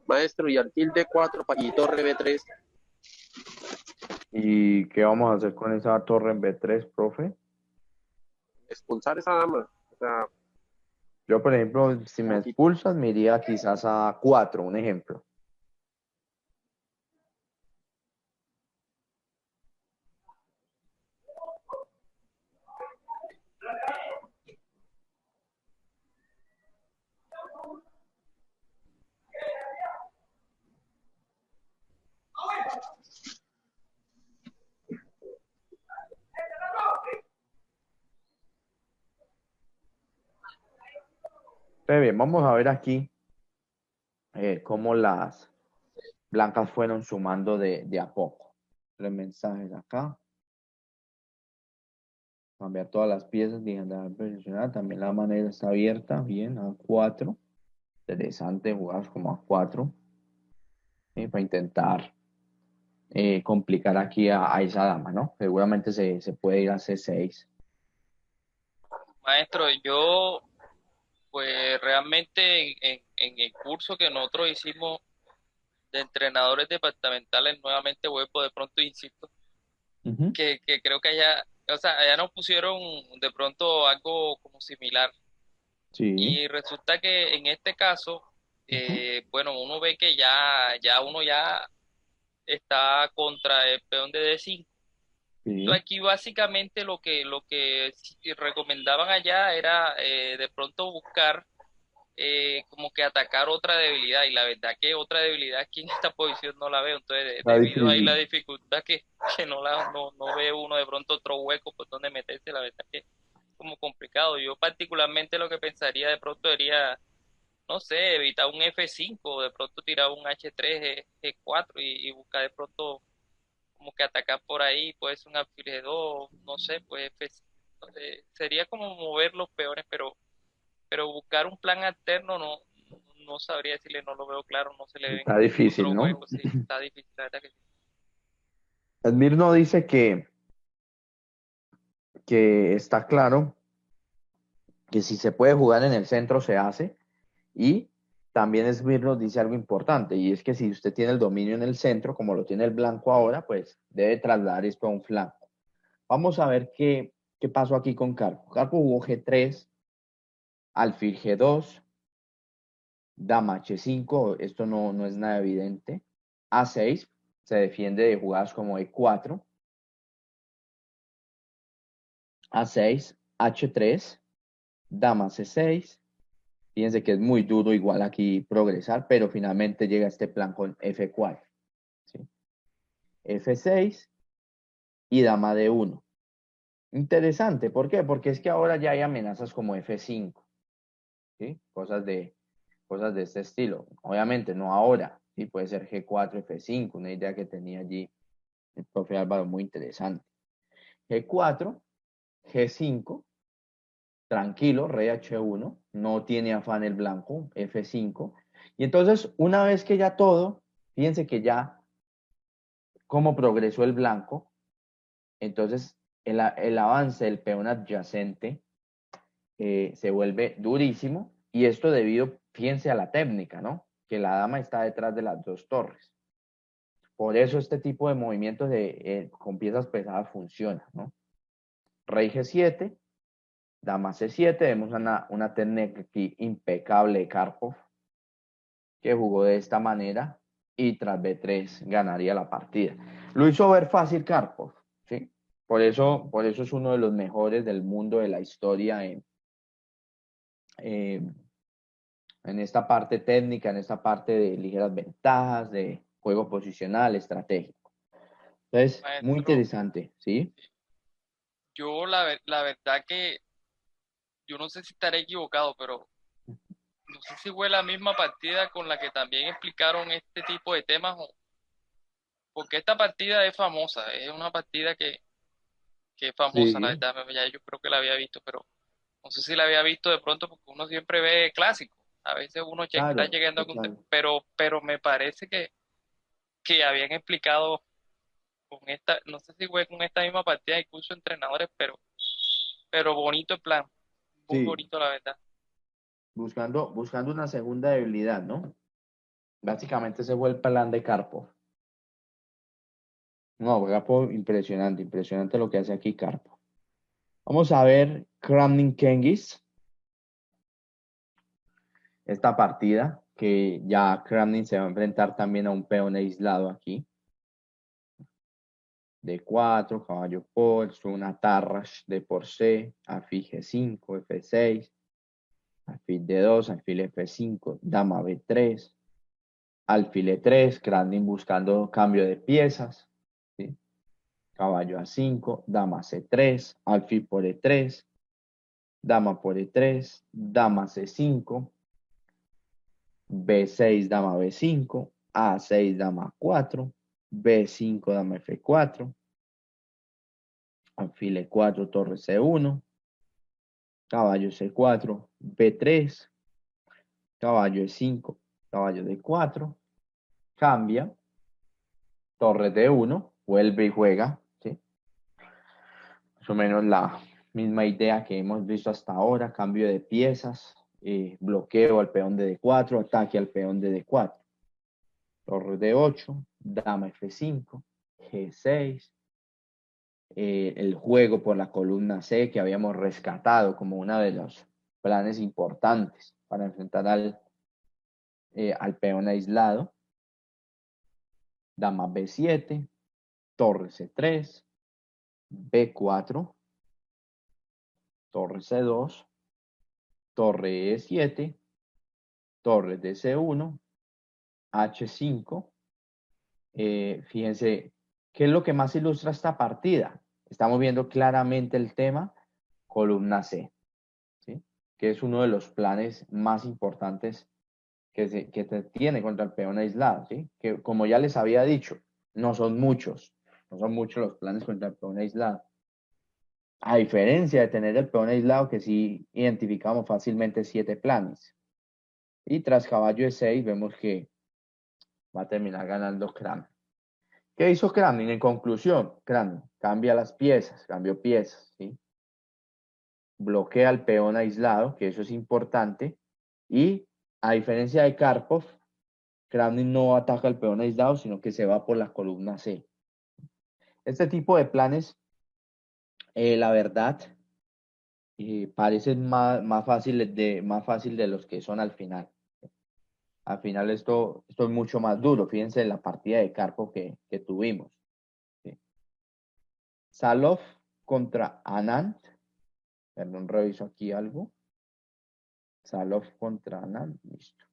Maestro, y alfil D4 y torre B3, ¿Y qué vamos a hacer con esa torre en B3, profe? expulsar esa dama. O sea, Yo, por ejemplo, si me como expulsas, me iría quizás a 4, un ejemplo. Pero bien, vamos a ver aquí cómo las blancas fueron sumando de a poco. Tres mensajes acá. Cambiar todas las piezas, dejar posicionar. También la manera está abierta. Bien, a 4. Interesante jugar como a 4. Para intentar complicar aquí a esa dama, ¿no? Seguramente se puede ir a C6. Maestro, yo pues realmente en el curso que nosotros hicimos de entrenadores departamentales, nuevamente vuelvo, de pronto insisto, Ujú. que creo que allá, o sea, allá nos pusieron de pronto algo como similar. Sí. Y resulta que en este caso, Ujú. bueno, uno ve que ya uno ya está contra el peón de D5. Sí. Entonces aquí básicamente lo que sí recomendaban allá era de pronto buscar como que atacar otra debilidad, y la verdad que otra debilidad aquí en esta posición no la veo. Entonces Está debido ahí la difícil. dificultad que no ve uno de pronto otro hueco por donde meterse, la verdad que es como complicado. Yo particularmente lo que pensaría de pronto sería, no sé, evitar un F5 o de pronto tirar un H3, G4 y buscar de pronto como que atacar por ahí, puede ser un alfil G2, no sé, pues F5. Sería como mover los peones, pero buscar un plan alterno no sabría decirle, no lo veo claro, no se le ven Está difícil, otros ¿no? juegos, sí, está difícil, la verdad que sí. Admir no dice que está claro que si se puede jugar en el centro se hace. Y también Smith nos dice algo importante, y es que si usted tiene el dominio en el centro, como lo tiene el blanco ahora, pues debe trasladar esto a un flanco. Vamos a ver qué pasó aquí con Carpo. Carpo jugó G3, alfil G2, dama H5, esto no es nada evidente. A6, se defiende de jugadas como E4. A6, H3, dama C6. Fíjense que es muy duro igual aquí progresar, pero finalmente llega este plan con F4. ¿Sí? F6 y dama D1. Interesante, ¿por qué? Porque es que ahora ya hay amenazas como F5, ¿sí? Cosas de este estilo. Obviamente no ahora, ¿sí? Puede ser G4, F5, una idea que tenía allí el profe Álvaro muy interesante. G4, G5, tranquilo, rey H1, no tiene afán el blanco, F5. Y entonces, una vez que ya todo, fíjense que ya como progresó el blanco, entonces el avance del peón adyacente se vuelve durísimo, y esto debido, fíjense, a la técnica, ¿no? Que la dama está detrás de las dos torres. Por eso este tipo de movimientos con piezas pesadas funciona, ¿no? Rey G7, dama C7, vemos una técnica aquí impecable de Karpov, que jugó de esta manera y tras B3 ganaría la partida. Lo hizo ver fácil Karpov, ¿sí? Por eso es uno de los mejores del mundo de la historia eh, en esta parte técnica, en esta parte de ligeras ventajas, de juego posicional, estratégico. Entonces, muy Maestro, interesante, ¿sí? yo la verdad que yo no sé si estaré equivocado, pero no sé si fue la misma partida con la que también explicaron este tipo de temas, porque esta partida es famosa, es una partida que es famosa, la Sí, verdad, ya yo creo que la había visto, pero no sé si la había visto de pronto porque uno siempre ve clásicos. A veces uno está claro, llegando a total. pero me parece que habían explicado con esta, no sé si fue con esta misma partida, incluso entrenadores, pero bonito el plan, muy Sí, bonito la verdad. buscando una segunda debilidad, ¿no? Básicamente ese fue el plan de Karpov. No, Karpov, impresionante, impresionante lo que hace aquí Karpov. Vamos a ver Kramnik Kengis, esta partida, que ya Kramnik se va a enfrentar también a un peón aislado aquí. D4, caballo por, una Tarrasch de por C, alfil G5, F6, alfil D2, alfil F5, dama B3, alfil E3, Kramnik buscando cambio de piezas, ¿sí? Caballo A5, dama C3, alfil por E3, dama por E3, dama C5, B6, dama B5, A6, dama A4, B5, dama F4, alfil E4, torre C1, caballo C4, B3, caballo E5, caballo D4, cambia, torre D1, vuelve y juega, ¿sí? Más o menos la misma idea que hemos visto hasta ahora, cambio de piezas, bloqueo al peón de D4, ataque al peón de D4, torre D8, dama F5, G6, el juego por la columna C que habíamos rescatado como uno de los planes importantes para enfrentar al peón aislado, dama B7, torre C3, B4, torre C2, torre E7, torre de C1, H5. Fíjense, ¿qué es lo que más ilustra esta partida? Estamos viendo claramente el tema columna C, ¿sí? Que es uno de los planes más importantes que se tiene contra el peón aislado, ¿sí? Que como ya les había dicho, no son muchos, no son muchos los planes contra el peón aislado. A diferencia de tener el peón aislado, que sí identificamos fácilmente 7 planes. Y tras caballo de 6 vemos que va a terminar ganando Kramnik. ¿Qué hizo Kramnik? En conclusión, Kramnik cambia las piezas, cambió piezas, ¿sí? bloquea al peón aislado, que eso es importante, y a diferencia de Karpov, Kramnik no ataca al peón aislado, sino que se va por la columna C. Este tipo de planes, la verdad, parecen más fácil de los que son al final. Al final esto es mucho más duro. Fíjense en la partida de Karpov que tuvimos. ¿Sí? Salov contra Anand. Perdón, reviso aquí algo. Salov contra Anand. Listo.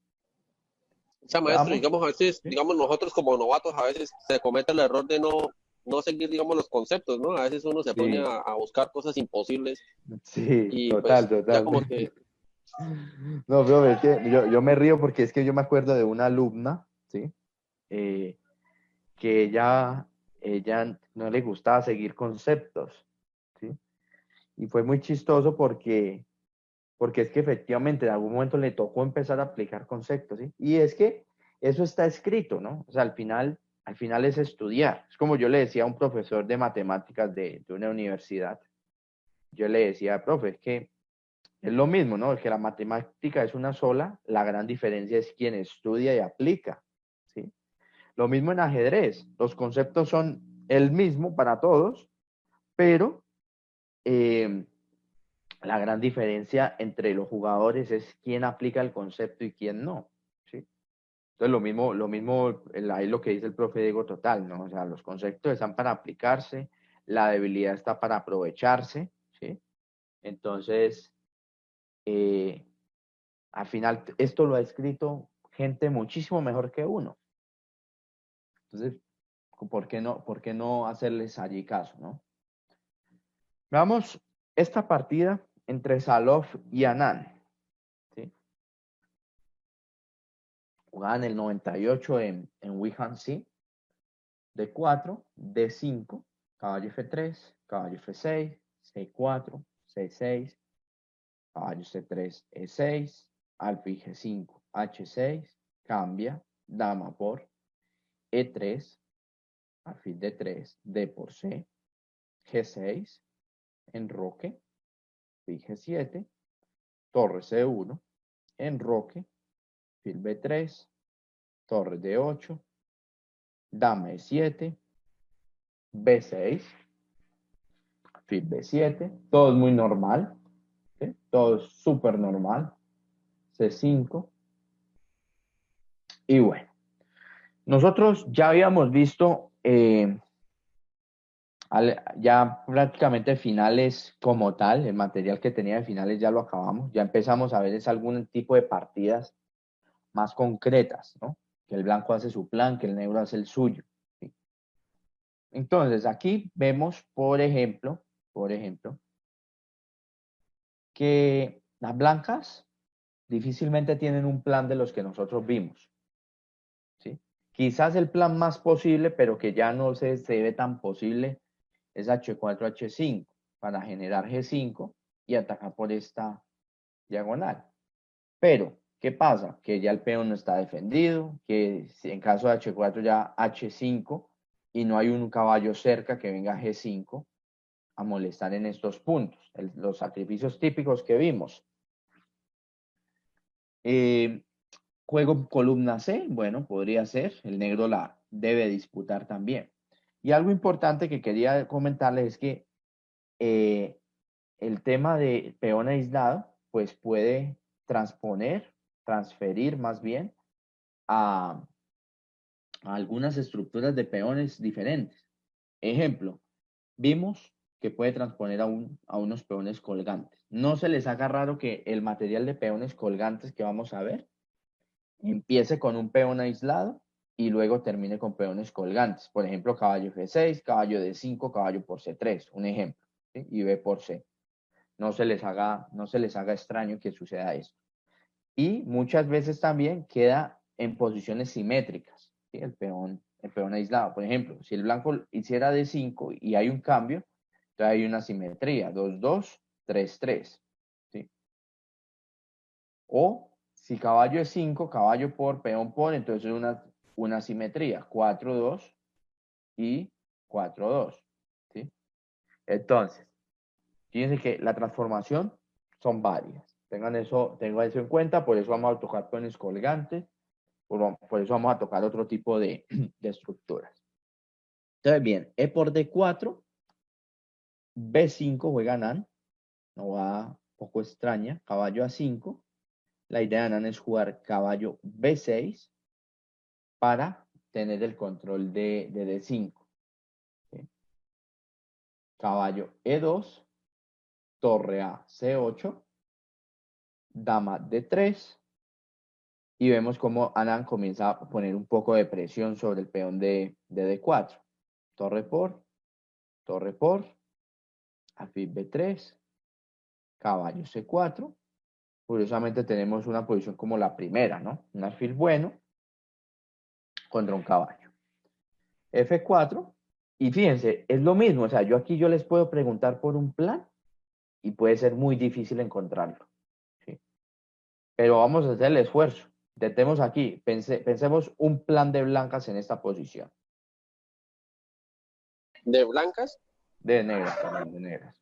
O sea, maestro, Veamos. digamos, a veces, ¿Sí? digamos, nosotros como novatos, a veces se comete el error de no seguir, digamos, los conceptos, ¿no? A veces uno se pone Sí, a buscar cosas imposibles sí, y total, pues ya total. como que, No, pero es que yo me río porque es que yo me acuerdo de una alumna, ¿sí? Eh, que ella no le gustaba seguir conceptos, ¿sí? Y fue muy chistoso porque es que efectivamente en algún momento le tocó empezar a aplicar conceptos, ¿sí? Y es que eso está escrito, ¿no? O sea, al final es estudiar. Es como yo le decía a un profesor de matemáticas de una universidad, yo le decía, profe, es que es lo mismo, ¿no? Es que la matemática es una sola, la gran diferencia es quien estudia y aplica, ¿sí? Lo mismo en ajedrez, los conceptos son el mismo para todos, pero eh, la gran diferencia entre los jugadores es quién aplica el concepto y quién no, ¿sí? Entonces ahí lo que dice el profe Diego Total, ¿no? O sea, los conceptos están para aplicarse, la debilidad está para aprovecharse, ¿sí? Entonces, eh, al final, esto lo ha escrito gente muchísimo mejor que uno. Entonces, por qué no hacerles allí caso, no? Veamos esta partida entre Salov y Anand, ¿sí? Jugaban el 98 en Wihan-See, D4, D5, caballo F3, caballo F6, C4, C6, caballo C3, E6, alfil G5, H6, cambia, dama por E3, alfil D3, D por C, G6, enroque, alfil G7, torre C1, enroque, alfil B3, torre D8, dama E7, B6, alfil B7, todo es muy normal, ¿sí? Todo es súper normal, C5, y bueno, nosotros ya habíamos visto ya prácticamente finales como tal, el material que tenía de finales ya lo acabamos, ya empezamos a ver es algún tipo de partidas más concretas, ¿no? Que el blanco hace su plan, que el negro hace el suyo, ¿sí? Entonces, aquí vemos, por ejemplo, que las blancas difícilmente tienen un plan de los que nosotros vimos, ¿sí? Quizás el plan más posible, pero que ya no se ve tan posible, es H4, H5, para generar G5 y atacar por esta diagonal. Pero, ¿qué pasa? Que ya el peón no está defendido, que si en caso de H4 ya H5 y no hay un caballo cerca que venga G5 a molestar en estos puntos, los sacrificios típicos que vimos. Eh, Juego columna C, bueno, podría ser, el negro la debe disputar también. Y algo importante que quería comentarles es que el tema de peón aislado, pues puede transferir más bien a algunas estructuras de peones diferentes. Ejemplo, vimos que puede transponer a unos peones colgantes. No se les haga raro que el material de peones colgantes que vamos a ver empiece con un peón aislado y luego termine con peones colgantes. Por ejemplo, caballo G6, caballo D5, caballo por C3, un ejemplo, ¿sí? Y B por C. No se les haga extraño que suceda esto. Y muchas veces también queda en posiciones simétricas, ¿sí? El peón aislado. Por ejemplo, si el blanco hiciera D5 y hay un cambio, entonces hay una simetría, 2-2, 3-3, ¿sí? O si caballo es 5, caballo por, peón por, entonces una simetría, 4-2 y 4-2, ¿sí? Entonces, Fíjense que la transformación son varias. Tengan eso en cuenta, por eso vamos a tocar peones colgantes, por eso vamos a tocar otro tipo de estructuras. Entonces, bien, E por D4, B5 juega Nan, no va poco extraña, caballo A5. La idea de Nan es jugar caballo B6 para tener el control de D5. ¿Sí? Caballo E2, torre a C8, dama D3, y vemos cómo Anand comienza a poner un poco de presión sobre el peón de D4. Torre por, alfil B3, caballo C4. Curiosamente tenemos una posición como la primera, ¿no? Un alfil bueno contra un caballo. F4, y fíjense, es lo mismo, o sea, yo les puedo preguntar por un plan y puede ser muy difícil encontrarlo, ¿sí? Pero vamos a hacer el esfuerzo. Intentemos aquí, pensemos un plan de blancas en esta posición. ¿De blancas? De negras también, de negras.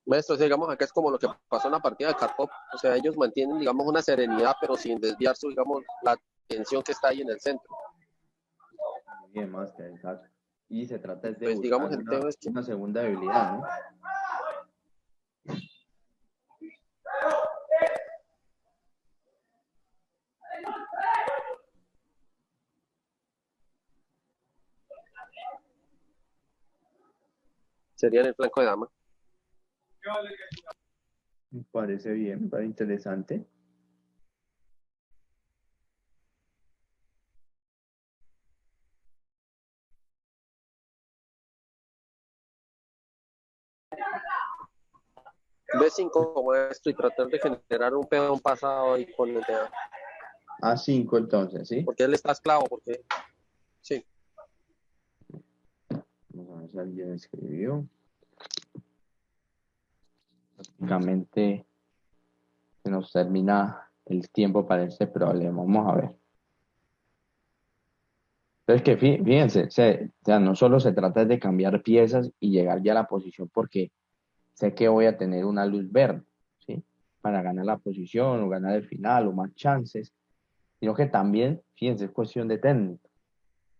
Maestro, digamos, acá es como lo que pasó en la partida de Karpov. O sea, ellos mantienen, digamos, una serenidad, pero sin desviar su, digamos, la tensión que está ahí en el centro. Muy bien, Master, exacto. Y se trata de Pues, digamos, buscar el tema es que una segunda debilidad, ¿no? sería en el flanco de dama. Me parece bien, me parece interesante. B5 como esto y tratar de generar un peón pasado ahí con el peón. A5 entonces, ¿sí? Porque él está esclavo, porque sí. Vamos a ver si alguien escribió. Prácticamente se nos termina el tiempo para este problema. Vamos a ver. Entonces, que fíjense, o sea, no solo se trata de cambiar piezas y llegar ya a la posición porque sé que voy a tener una luz verde, ¿sí? Para ganar la posición o ganar el final o más chances, sino que también, fíjense, es cuestión de técnica.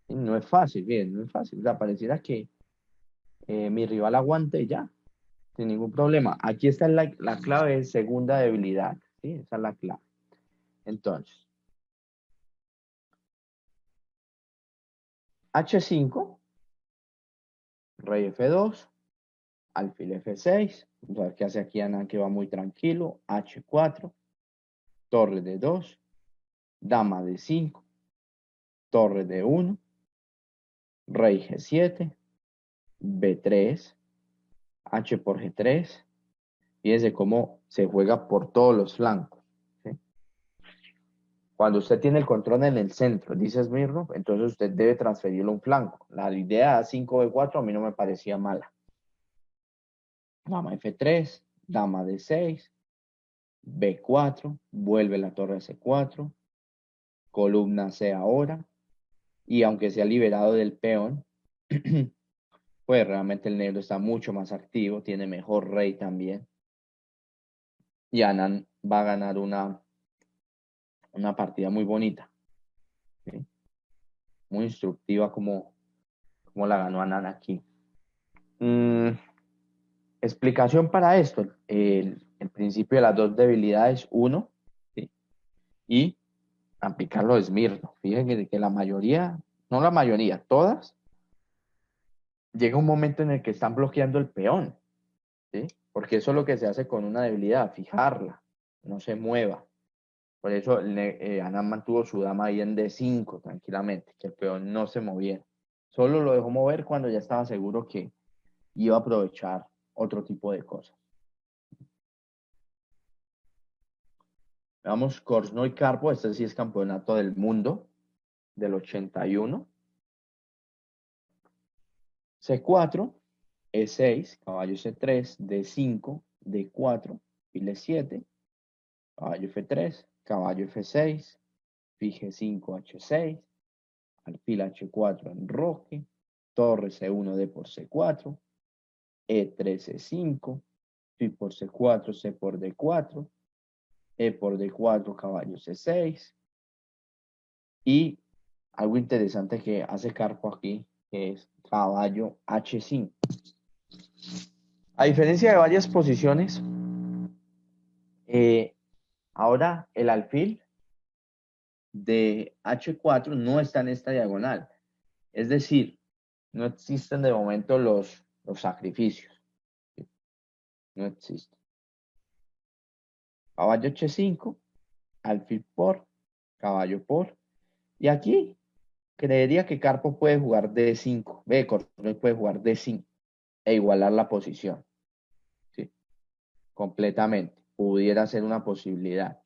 ¿Sí? No es fácil, bien, no es fácil. O sea, pareciera que mi rival aguante ya, sin ningún problema. Aquí está la clave de segunda debilidad, ¿sí? Esa es la clave. Entonces, H5, rey F2, alfil F6, vamos a ver qué hace aquí Ana, que va muy tranquilo, H4, torre D2, dama D5, torre D1, rey G7, B3, H por G3. Fíjense cómo se juega por todos los flancos, ¿sí? Cuando usted tiene el control en el centro, dice Smirnov, entonces usted debe transferirlo a un flanco. La idea A5B4 a mí no me parecía mala. Dama F3, dama D6, B4, vuelve la torre a C4, columna C ahora, y aunque se ha liberado del peón, pues realmente el negro está mucho más activo, tiene mejor rey también. Y Anand va a ganar una partida muy bonita, ¿sí? Muy instructiva como la ganó Anand aquí. Explicación para esto, el principio de las dos debilidades, uno, ¿sí? Y aplicarlo de Smirno. Fíjense que la mayoría, no la mayoría, todas, llega un momento en el que están bloqueando el peón, ¿sí? Porque eso es lo que se hace con una debilidad, fijarla, no se mueva. Por eso Anand mantuvo su dama ahí en D5 tranquilamente, que el peón no se moviera. Solo lo dejó mover cuando ya estaba seguro que iba a aprovechar otro tipo de cosas. Veamos, Korchnoi Karpov, este sí es campeonato del mundo del 81. C4, E6, caballo C3, D5, D4, fil E7, caballo F3, caballo F6, fil G5, H6, alfil H4 enroque, torre C1, D por C4, E3, E5, fil por C4, C por D4, E por D4, caballo C6, y algo interesante que hace Karpov aquí, que es caballo H5. A diferencia de varias posiciones, ahora el alfil de H4 no está en esta diagonal. Es decir, no existen de momento los sacrificios. No existen. Caballo H5, alfil por, caballo por. Y aquí creería que Karpov puede jugar D5. Korchnoi puede jugar D5 e igualar la posición. ¿Sí? Completamente. Pudiera ser una posibilidad.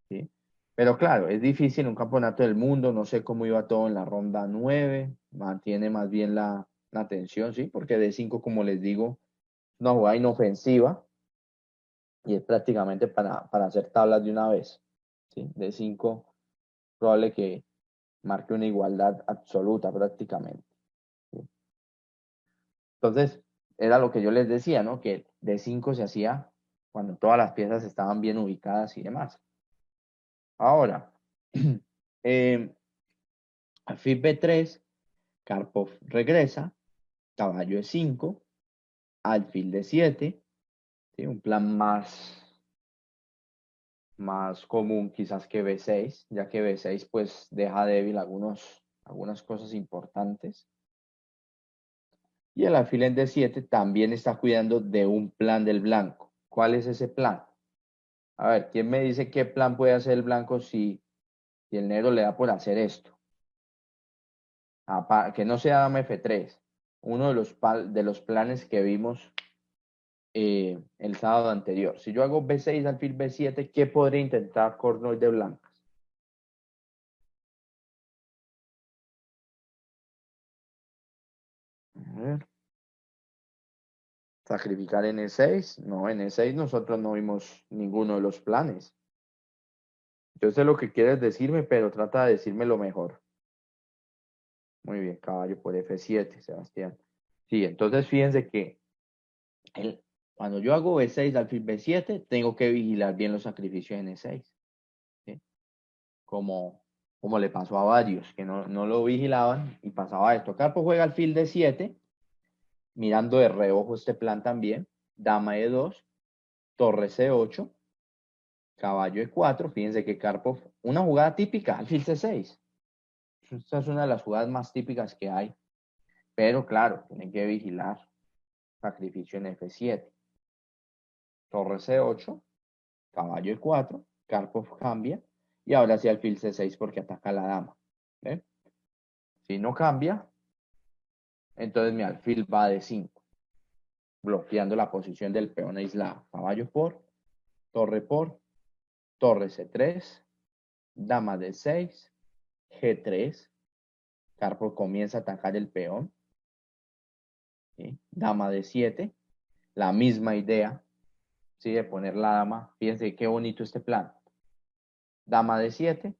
¿Sí? Pero claro, es difícil un campeonato del mundo, no sé cómo iba todo en la ronda 9, mantiene más bien la tensión, ¿sí? Porque D5, como les digo, una jugada inofensiva y es prácticamente para hacer tablas de una vez, ¿sí? D5 probable que marque una igualdad absoluta prácticamente, ¿sí? Entonces, era lo que yo les decía, ¿no? Que D5 se hacía cuando todas las piezas estaban bien ubicadas y demás. Ahora, alfil B3, Karpov regresa, caballo E5, alfil D7, ¿sí? Un plan más común quizás que B6, ya que B6 pues deja débil algunas cosas importantes. Y el alfil en D7 también está cuidando de un plan del blanco. ¿Cuál es ese plan? A ver, ¿quién me dice qué plan puede hacer el blanco si el negro le da por hacer esto? Que no sea dama F3. Uno de los planes que vimos el sábado anterior. Si yo hago B6, alfil B7, ¿qué podría intentar Korchnoi de blancas? A ver. Sacrificar en E6. No, en E6 nosotros no vimos ninguno de los planes. Yo sé lo que quieres decirme, pero trata de decirme lo mejor. Muy bien, caballo por F7, Sebastián. Sí, entonces fíjense que cuando yo hago B6, alfil B7, tengo que vigilar bien los sacrificios en E6. ¿Sí? Como le pasó a varios que no lo vigilaban y pasaba esto. Karpov juega alfil D7, mirando de reojo este plan también. Dama E2, torre C8, caballo E4. Fíjense que Karpov, una jugada típica, alfil C6. Esta es una de las jugadas más típicas que hay. Pero claro, tienen que vigilar. Sacrificio en F7. Torre C8, caballo E4, Karpov cambia. Y ahora sí alfil C6 porque ataca a la dama. ¿Ven? Si no cambia, entonces mi alfil va a D5, bloqueando la posición del peón aislado. Caballo por, torre C3, dama D6, G3. Karpov comienza a atacar el peón. ¿Sí? Dama D7, la misma idea. ¿sí? De poner la dama. Fíjense qué bonito este plan. Dama de 7,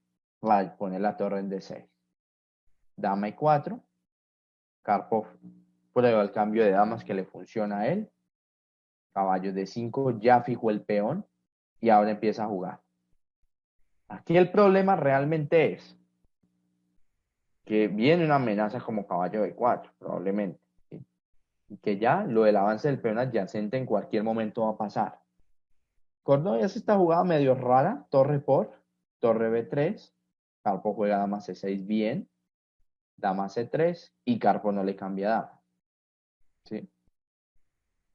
va a poner la torre en D6. Dama E4, Karpov prueba el cambio de damas que le funciona a él. Caballo D5, ya fijó el peón y ahora empieza a jugar. Aquí el problema realmente es que viene una amenaza como caballo D4, probablemente. ¿Sí? Y que ya lo del avance del peón adyacente en cualquier momento va a pasar. Córdoba ya hace esta jugada medio rara, torre por, torre B3, Karpov juega dama C6 bien, dama C3 y Karpov no le cambia dama. ¿Sí?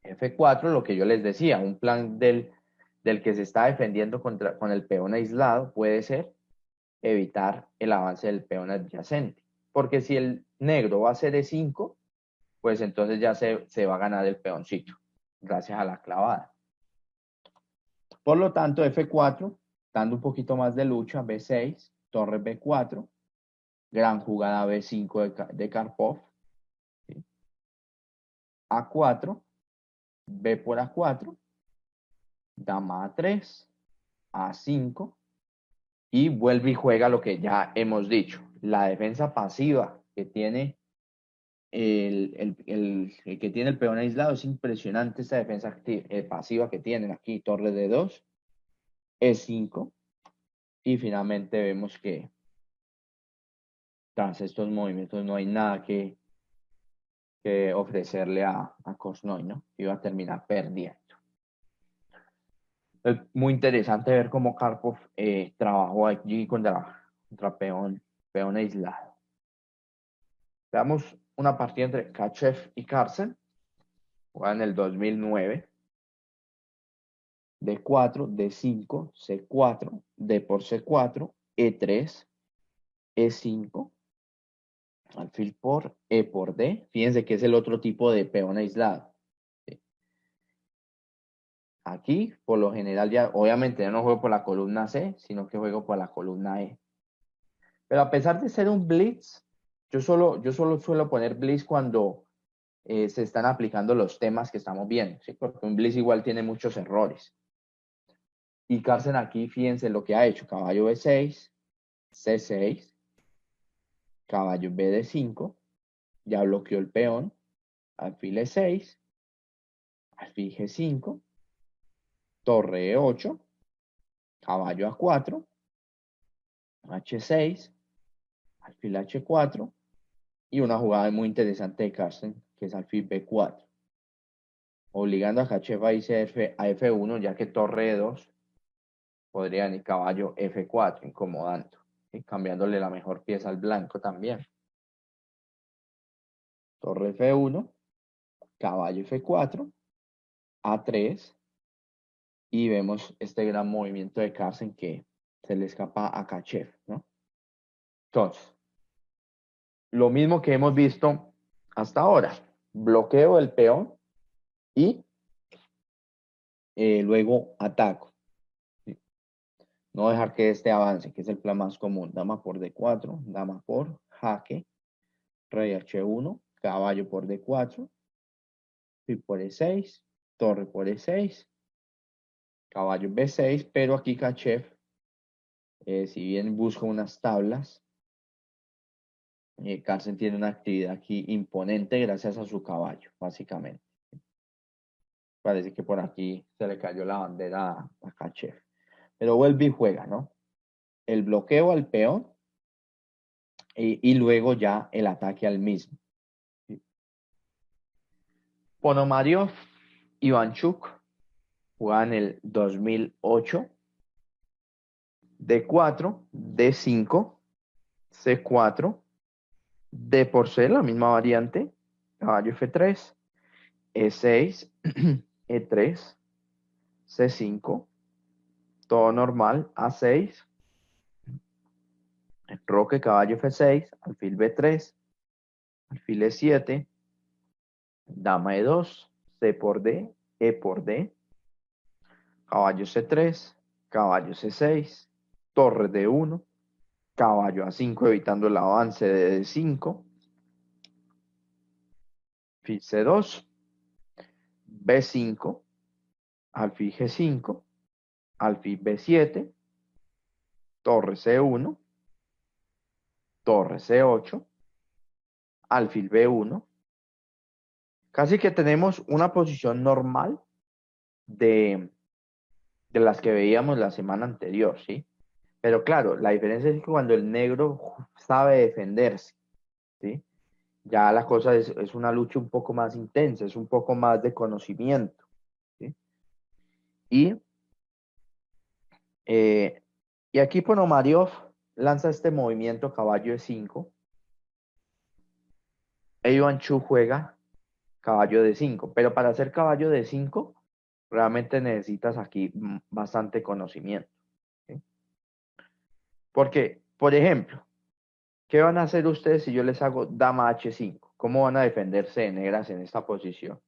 F4, lo que yo les decía, un plan del que se está defendiendo con el peón aislado puede ser evitar el avance del peón adyacente. Porque si el negro va a hacer E5, pues entonces ya se va a ganar el peoncito, gracias a la clavada. Por lo tanto, F4, dando un poquito más de lucha, B6, torre B4, gran jugada B5 de Karpov, ¿sí? A4, B por A4, dama A3, A5, y vuelve y juega lo que ya hemos dicho. La defensa pasiva que tiene el que tiene el peón aislado es impresionante, esta defensa pasiva que tienen aquí, torre de 2, E5, y finalmente vemos que tras estos movimientos no hay nada que ofrecerle a Korchnoi, ¿no? Iba a terminar perdiendo. Es muy interesante ver cómo Karpov trabajó allí contra peón aislado. Veamos una partida entre Kachev y Carlsen, jugada en el 2009. D4, D5, C4, D por C4, E3, E5, alfil por E por D. Fíjense que es el otro tipo de peón aislado. ¿Sí? Aquí, por lo general, ya obviamente ya no juego por la columna C, sino que juego por la columna E. Pero a pesar de ser un blitz, yo solo suelo poner blitz cuando se están aplicando los temas que estamos viendo, ¿sí? Porque un blitz igual tiene muchos errores. Y Carlsen aquí, fíjense lo que ha hecho. Caballo B6, C6, caballo BD5, ya bloqueó el peón, alfil E6, alfil G5, torre E8, caballo A4, H6, alfil H4, y una jugada muy interesante de Carlsen, que es alfil B4, obligando a Kachev a irse a F1, ya que torre E2 podrían ir caballo F4, incomodando, y cambiándole la mejor pieza al blanco también. Torre F1, caballo F4, A3, y vemos este gran movimiento de Carlsen que se le escapa a Kachev, ¿no? Entonces, lo mismo que hemos visto hasta ahora, bloqueo del peón y luego ataco. ¿Sí? No dejar que este avance, que es el plan más común. Dama por D4, dama por jaque, rey H1, caballo por D4, y por E6, torre por E6, caballo B6, pero aquí Kachev, si bien busca unas tablas, Carlsen tiene una actividad aquí imponente gracias a su caballo, básicamente. Parece que por aquí se le cayó la bandera a Kachev. Pero vuelve y juega, ¿no? El bloqueo al peón y luego ya el ataque al mismo. Ponomariov, Ivanchuk, jugaban en el 2008. D4, D5, C4, D por C, la misma variante, caballo F3, E6, E3, C5, todo normal, A6, roque, caballo F6, alfil B3, alfil E7, dama E2, C por D, E por D, caballo C3, caballo C6, torre D1, caballo A5 evitando el avance de D5, alfil C2, B5, alfil G5, alfil B7, torre C1, torre C8, alfil B1. Casi que tenemos una posición normal de las que veíamos la semana anterior, ¿sí? Pero claro, la diferencia es que cuando el negro sabe defenderse, ¿sí? Ya la cosa es una lucha un poco más intensa, es un poco más de conocimiento, ¿sí? Y, eh, y aquí Ponomariov lanza este movimiento caballo E5, e Iván Chu juega caballo D5, pero para hacer caballo D5 realmente necesitas aquí bastante conocimiento, ¿sí? Porque, por ejemplo, ¿qué van a hacer ustedes si yo les hago dama H5? ¿Cómo van a defenderse de negras en esta posición?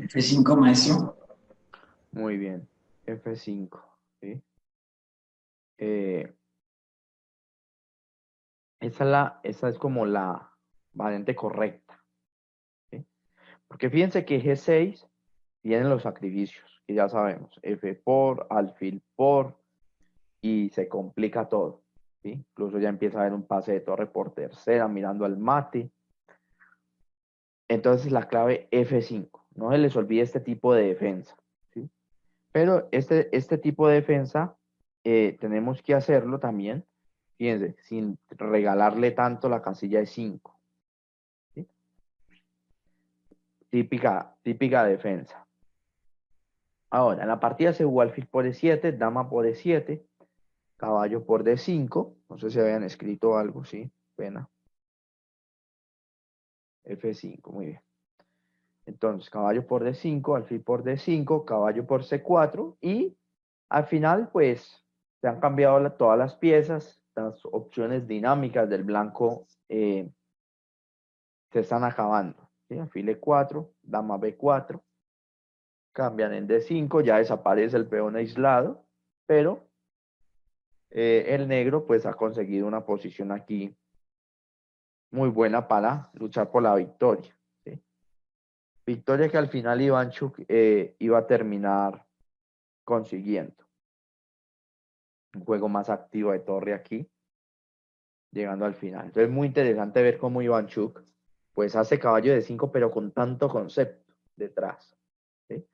F5, maestro. Muy bien, F5, ¿sí? Eh, esa es como la variante correcta, ¿sí? Porque fíjense que G6 vienen los sacrificios, que ya sabemos, F por, alfil por, y se complica todo, ¿sí? Incluso ya empieza a haber un pase de torre por tercera, mirando al mate. Entonces la clave F5, no se les olvide este tipo de defensa, ¿sí? Pero este tipo de defensa tenemos que hacerlo también, fíjense, sin regalarle tanto la casilla de 5, ¿sí? Típica defensa. Ahora, en la partida se jugó alfil por E7, dama por E7, caballo por D5, no sé si habían escrito algo, sí, pena. F5, muy bien. Entonces, caballo por D5, alfil por D5, caballo por C4 y al final, pues, se han cambiado todas las piezas, las opciones dinámicas del blanco se están acabando, ¿sí? Alfil E4, dama B4, cambian en D5, ya desaparece el peón aislado, pero el negro pues ha conseguido una posición aquí muy buena para luchar por la victoria, ¿sí? Victoria que al final Ivanchuk iba a terminar consiguiendo. Un juego más activo de torre aquí, llegando al final. Entonces es muy interesante ver cómo Ivanchuk pues hace caballo de 5 pero con tanto concepto detrás, ¿sí?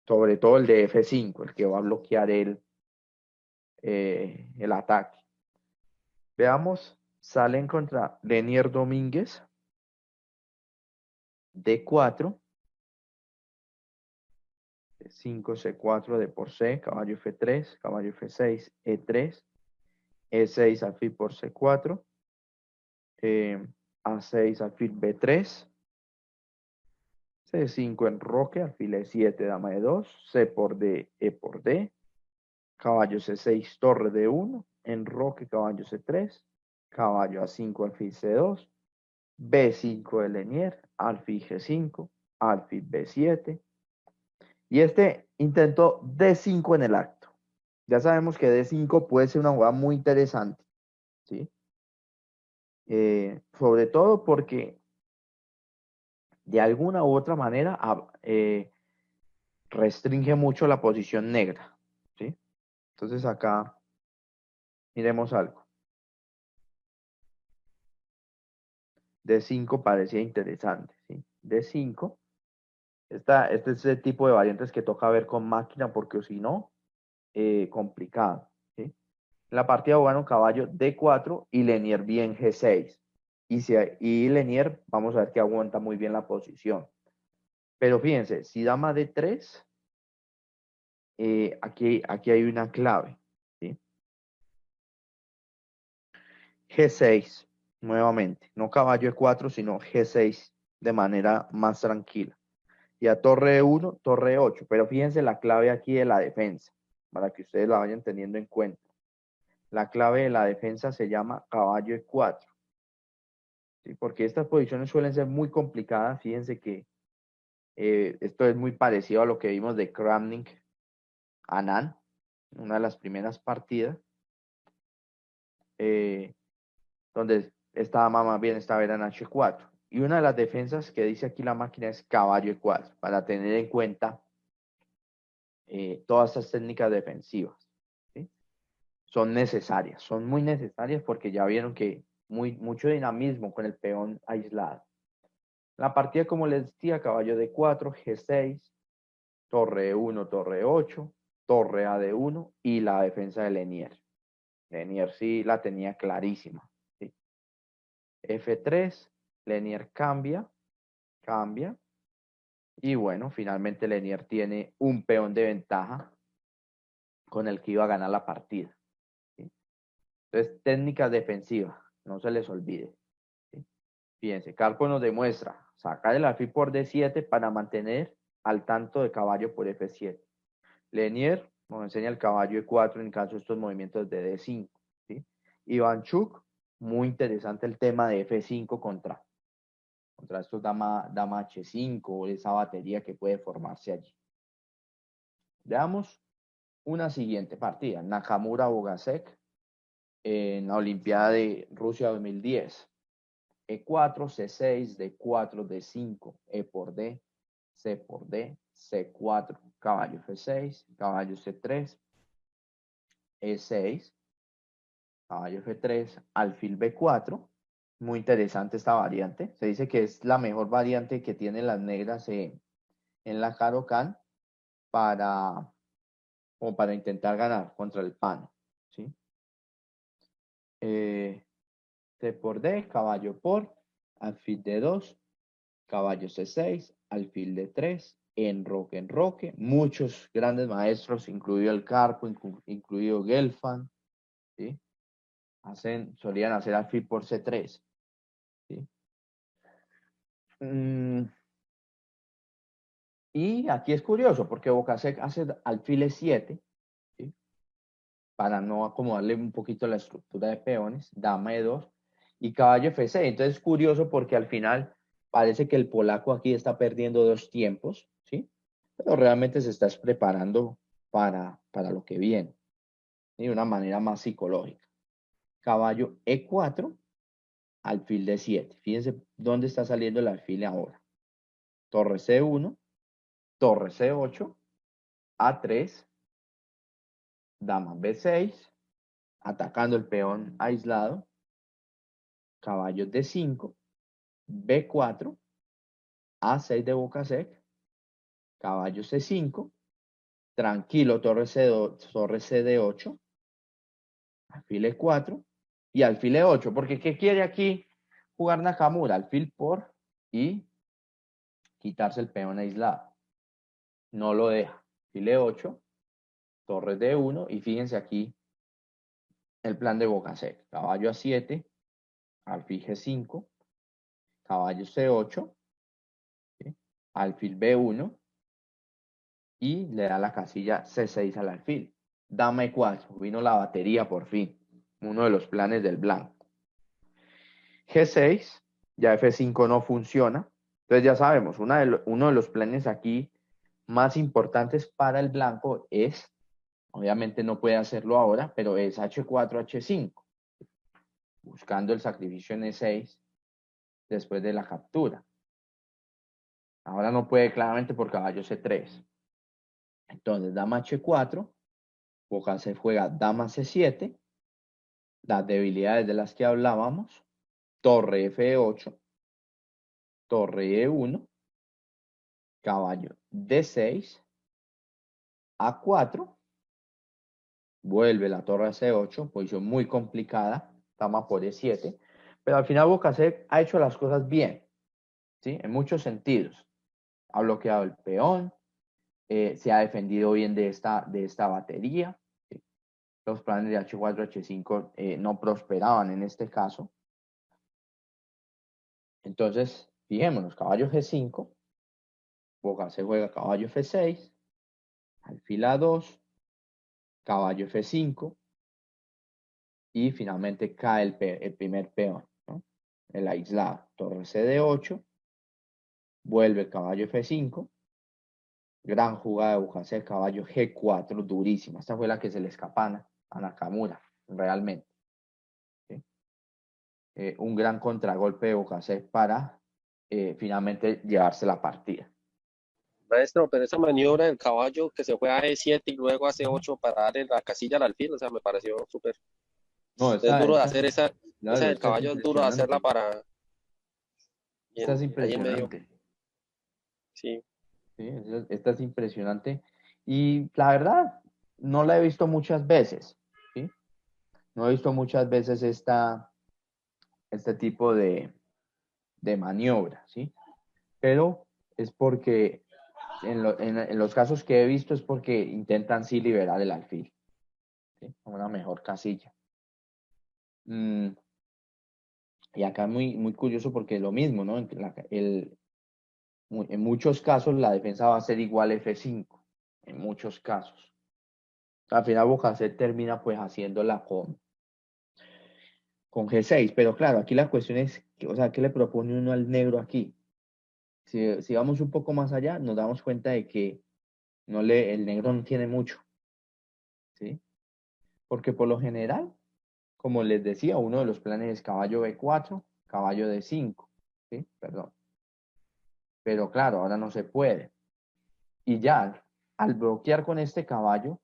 Sobre todo el de F5, el que va a bloquear el ataque. Veamos, salen contra Lenier Domínguez, D4, C5, C4, D por C, caballo F3, caballo F6, E3, E6 alfil por C4, A6 alfil B3, C5 enroque, alfil E7, dama de 2, C por D, E por D, caballo C6, torre D1, enroque, caballo C3, caballo A5, alfil C2, B5 de Lenier, alfil G5, alfil B7, y este intentó D5 en el acto. Ya sabemos que D5 puede ser una jugada muy interesante, ¿sí? Sobre todo porque de alguna u otra manera restringe mucho la posición negra, ¿sí? Entonces acá miremos algo. D5 parecía interesante, ¿sí? D5, este es el tipo de variantes que toca ver con máquina porque si no, complicado, ¿sí? La partida jugaron caballo D4 y Lenier bien G6. y Lenier, vamos a ver que aguanta muy bien la posición. Pero fíjense, si dama D3, aquí hay una clave, ¿sí? G6, nuevamente, no caballo E4, sino G6 de manera más tranquila. Y a torre E1, torre E8, pero fíjense la clave aquí de la defensa, para que ustedes la vayan teniendo en cuenta. La clave de la defensa se llama caballo E4, ¿sí? Porque estas posiciones suelen ser muy complicadas. Fíjense que esto es muy parecido a lo que vimos de Kramnik Anand, una de las primeras partidas, donde esta dama más bien estaba en H4. Y una de las defensas que dice aquí la máquina es caballo E4, para tener en cuenta todas estas técnicas defensivas, ¿sí? Son necesarias, son muy necesarias porque ya vieron que mucho dinamismo con el peón aislado. La partida, como les decía, caballo D4, G6, torre E1, torre E8, torre A D1 y la defensa de Lenier. Lenier sí la tenía clarísima, ¿sí? F3, Lenier cambia, y bueno, finalmente Lenier tiene un peón de ventaja con el que iba a ganar la partida, ¿sí? Entonces, técnicas defensivas, no se les olvide, ¿sí? Fíjense, Carpo nos demuestra sacar el alfil por D7 para mantener al tanto de caballo por F7. Lenier nos enseña el caballo E4 en caso de estos movimientos de D5, ¿sí? Ivanchuk, muy interesante el tema de F5 contra estos dama H5, esa batería que puede formarse allí. Veamos una siguiente partida, Nakamura Bogasek en la Olimpiada de Rusia 2010. E4, C6, D4, D5, E por D, C por D, C4, caballo F6, caballo C3, E6, caballo F3, alfil B4. Muy interesante esta variante. Se dice que es la mejor variante que tienen las negras en la Caro-Kann para intentar ganar contra el pan, ¿sí? C por D, caballo por, alfil D2, caballo C6, alfil D3, enroque. Muchos grandes maestros, incluido el Carpo, incluido Gelfand, ¿sí? Solían hacer alfil por C3, ¿sí? Y aquí es curioso porque Bogasek hace alfil E7, ¿sí? Para no acomodarle un poquito la estructura de peones, dama E2 y caballo F6. Entonces es curioso porque al final parece que el polaco aquí está perdiendo dos tiempos, ¿sí? Pero realmente se está preparando para lo que viene, ¿sí? De una manera más psicológica. Caballo E4, alfil D7. Fíjense dónde está saliendo el alfil ahora. Torre C1, torre C8, A3, dama B6, atacando el peón aislado, caballo D5, B4, A6 de Bogasek, caballo C5, tranquilo, torre CD8, alfil E4 y alfil E8, porque ¿qué quiere aquí jugar Nakamura? Alfil por y quitarse el peón aislado. No lo deja. Alfil E8, torre D1 y fíjense aquí el plan de Bogasek. Caballo A7, alfil G5, caballo C8, ¿sí? Alfil B1 y le da la casilla C6 al alfil. Dama E4, vino la batería por fin, uno de los planes del blanco. G6, ya F5 no funciona, entonces ya sabemos, uno de los planes aquí más importantes para el blanco es, obviamente no puede hacerlo ahora, pero es H4, H5, buscando el sacrificio en E6 después de la captura. Ahora no puede claramente por caballo C3. Entonces, dama H4, Bogasek juega dama C7, las debilidades de las que hablábamos, torre F8, torre E1, caballo D6, A4, vuelve la torre a C8, posición muy complicada, dama por E7, Pero al final Bocacé ha hecho las cosas bien, ¿sí? En muchos sentidos. Ha bloqueado el peón, se ha defendido bien de esta batería. ¿Sí? Los planes de H4, H5 no prosperaban en este caso. Entonces, fijémonos, caballo G5, Bocacé juega caballo F6, alfil A2, caballo F5, y finalmente cae el primer peón, ¿no? El aislado, torre CD8, vuelve el caballo F5, gran jugada de Bocacé, caballo G4, durísima. Esta fue la que se le escapaba a Nakamura, realmente. ¿Sí? Un gran contragolpe de Bocacé para finalmente llevarse la partida. Maestro, pero esa maniobra del caballo que se fue a E7 y luego a C8 para darle la casilla al alfil, o sea, me pareció súper. No, Es duro de hacer esa claro, del caballo, es duro de hacerla para. Esta es Ahí en medio, impresionante. sí. ¿Sí? Esta es impresionante. Y la verdad, no la he visto muchas veces. ¿Sí? No he visto muchas veces este tipo de maniobra, ¿sí? Pero es porque en los casos que he visto es porque intentan sí liberar el alfil, ¿sí? Una mejor casilla. Y acá muy, muy curioso porque es lo mismo, ¿no? En muchos casos la defensa va a ser igual F5, en muchos casos. Al final Bocacé termina pues haciéndola con G6, pero claro, aquí la cuestión es, o sea, ¿qué le propone uno al negro aquí? Si vamos un poco más allá, nos damos cuenta de que el negro no tiene mucho, ¿sí? Porque por lo general, como les decía, uno de los planes es caballo B4, caballo D5, ¿sí? Perdón. Pero claro, ahora no se puede. Y ya, al bloquear con este caballo,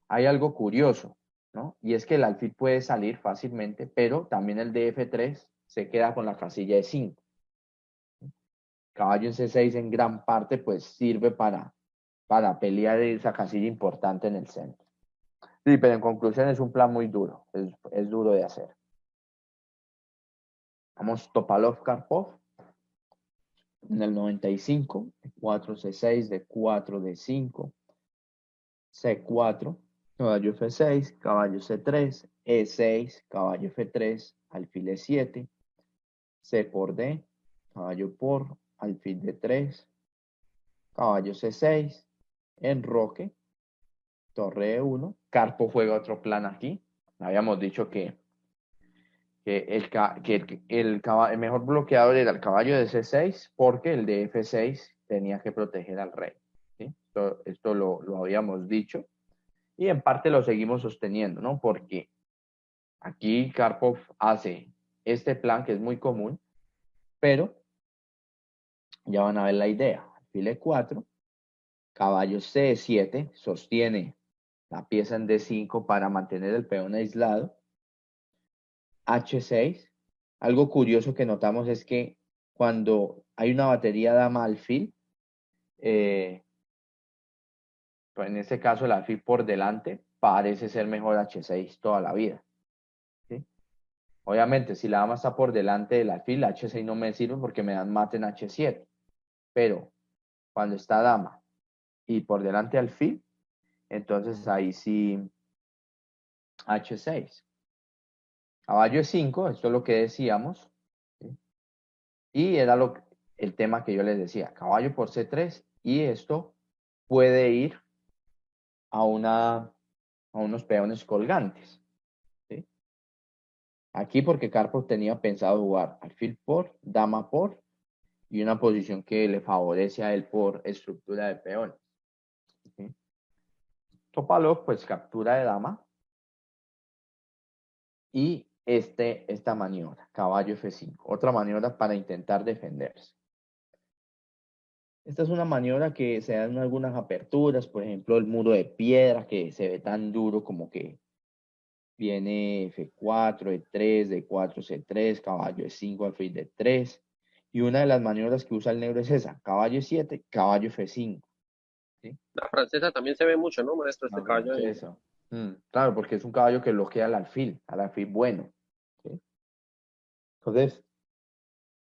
hay algo curioso, ¿no? Y es que el alfil puede salir fácilmente, pero también el de F3 se queda con la casilla de 5. Caballo en C6 en gran parte pues sirve para pelear esa casilla importante en el centro. Sí, pero en conclusión es un plan muy duro, es duro de hacer. Vamos Topalov-Karpov en el 95, D4, C6, D4, D5, C4, caballo F6, caballo C3, E6, caballo F3, alfil E7, C por D, caballo por, alfil D3, caballo C6, enroque, torre E1, Karpov juega otro plan aquí. Habíamos dicho el mejor bloqueador era el caballo de C6 porque el de F6 tenía que proteger al rey. ¿Sí? Esto lo habíamos dicho y en parte lo seguimos sosteniendo, ¿no? Porque aquí Karpov hace este plan que es muy común, pero ya van a ver la idea. Alfil E4, caballo C7, sostiene la pieza en D5 para mantener el peón aislado. H6. Algo curioso que notamos es que cuando hay una batería dama-alfil, pues en este caso el alfil por delante parece ser mejor H6 toda la vida. ¿Sí? Obviamente, si la dama está por delante del alfil, H6 no me sirve porque me dan mate en H7. Pero cuando está dama y por delante alfil, entonces ahí sí H6. Caballo E5, esto es lo que decíamos. ¿Sí? Y era el tema que yo les decía, caballo por C3 y esto puede ir a unos peones colgantes. ¿Sí? Aquí porque Karpov tenía pensado jugar alfil por, dama por y una posición que le favorece a él por estructura de peones. ¿Sí? Topalov pues captura de dama y esta maniobra, caballo F5, otra maniobra para intentar defenderse. Esta es una maniobra que se da en algunas aperturas, por ejemplo, el muro de piedra que se ve tan duro como que viene F4, E3, D4, C3, caballo E5, alfil D3. Y una de las maniobras que usa el negro es esa, caballo E7, caballo F5. ¿Sí? La francesa también se ve mucho, ¿no, maestro? Este La caballo ahí. francesa. Claro, porque es un caballo que bloquea al alfil bueno. ¿Sí? Entonces,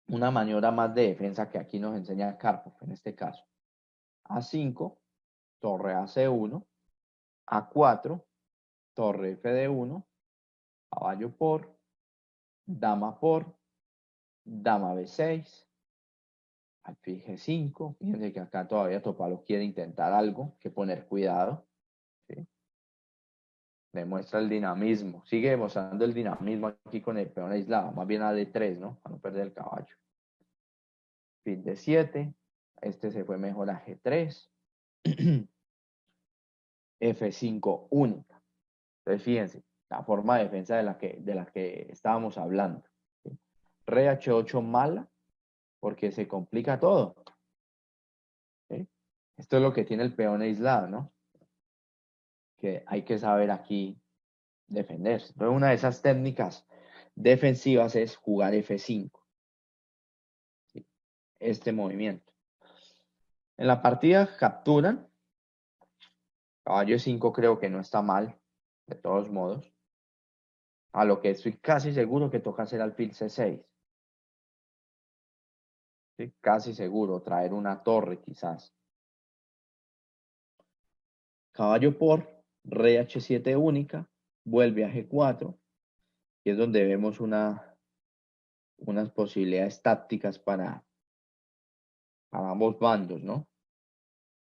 una maniobra más de defensa que aquí nos enseña Karpov, en este caso. A5, torre a C1, A4, torre FD1, caballo por, dama por, dama B6, alfil G5. Fíjense que acá todavía Topalov quiere intentar algo, que poner cuidado. ¿Sí? Demuestra el dinamismo, sigue demostrando el dinamismo aquí con el peón aislado, más bien a D3, ¿no? Para no perder el caballo. Alfil D7, este se fue mejor a G3. F5 única. Entonces, fíjense, la forma de defensa de la que estábamos hablando. ¿Sí? Rey H8 mala, porque se complica todo. ¿Sí? Esto es lo que tiene el peón aislado, ¿no? Que hay que saber aquí defenderse. Entonces, una de esas técnicas defensivas es jugar F5. ¿Sí? Este movimiento. En la partida capturan. Caballo E5 creo que no está mal, de todos modos. A lo que estoy casi seguro que toca hacer alfil C6. ¿Sí? Casi seguro, traer una torre quizás. Caballo por, rey H7 única, vuelve a G4, y es donde vemos unas posibilidades tácticas para ambos bandos, ¿no?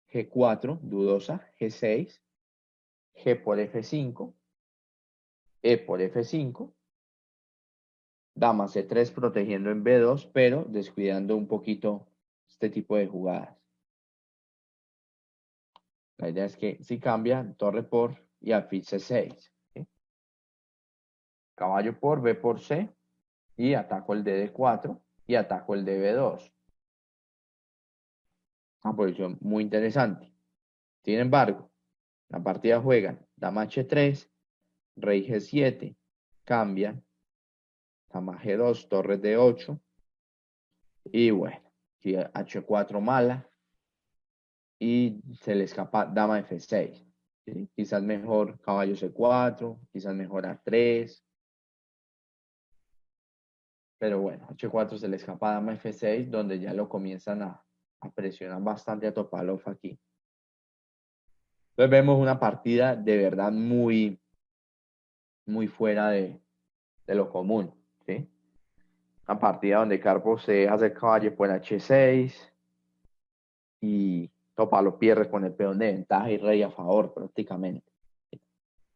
G4, dudosa, G6, G por F5, E por F5, dama C3 protegiendo en B2, pero descuidando un poquito este tipo de jugadas. La idea es que si cambia, torre por y alfil C6. ¿Sí? Caballo por, B por C, y ataco el de D4 y ataco el de B2. Una posición muy interesante. Sin embargo, la partida juegan dama H3, rey G7, cambian, dama G2, torre D8, y bueno, aquí H4 mala, y se le escapa dama F6. ¿Sí? Quizás mejor caballo C4, quizás mejor A3, pero bueno, H4 se le escapa dama F6, donde ya lo comienzan a presionar bastante a Topalov aquí. Entonces vemos una partida de verdad muy, muy fuera de lo común, ¿sí? Una partida donde Karpov se hace caballo por H6 y Topalov pierde con el peón de ventaja y rey a favor prácticamente.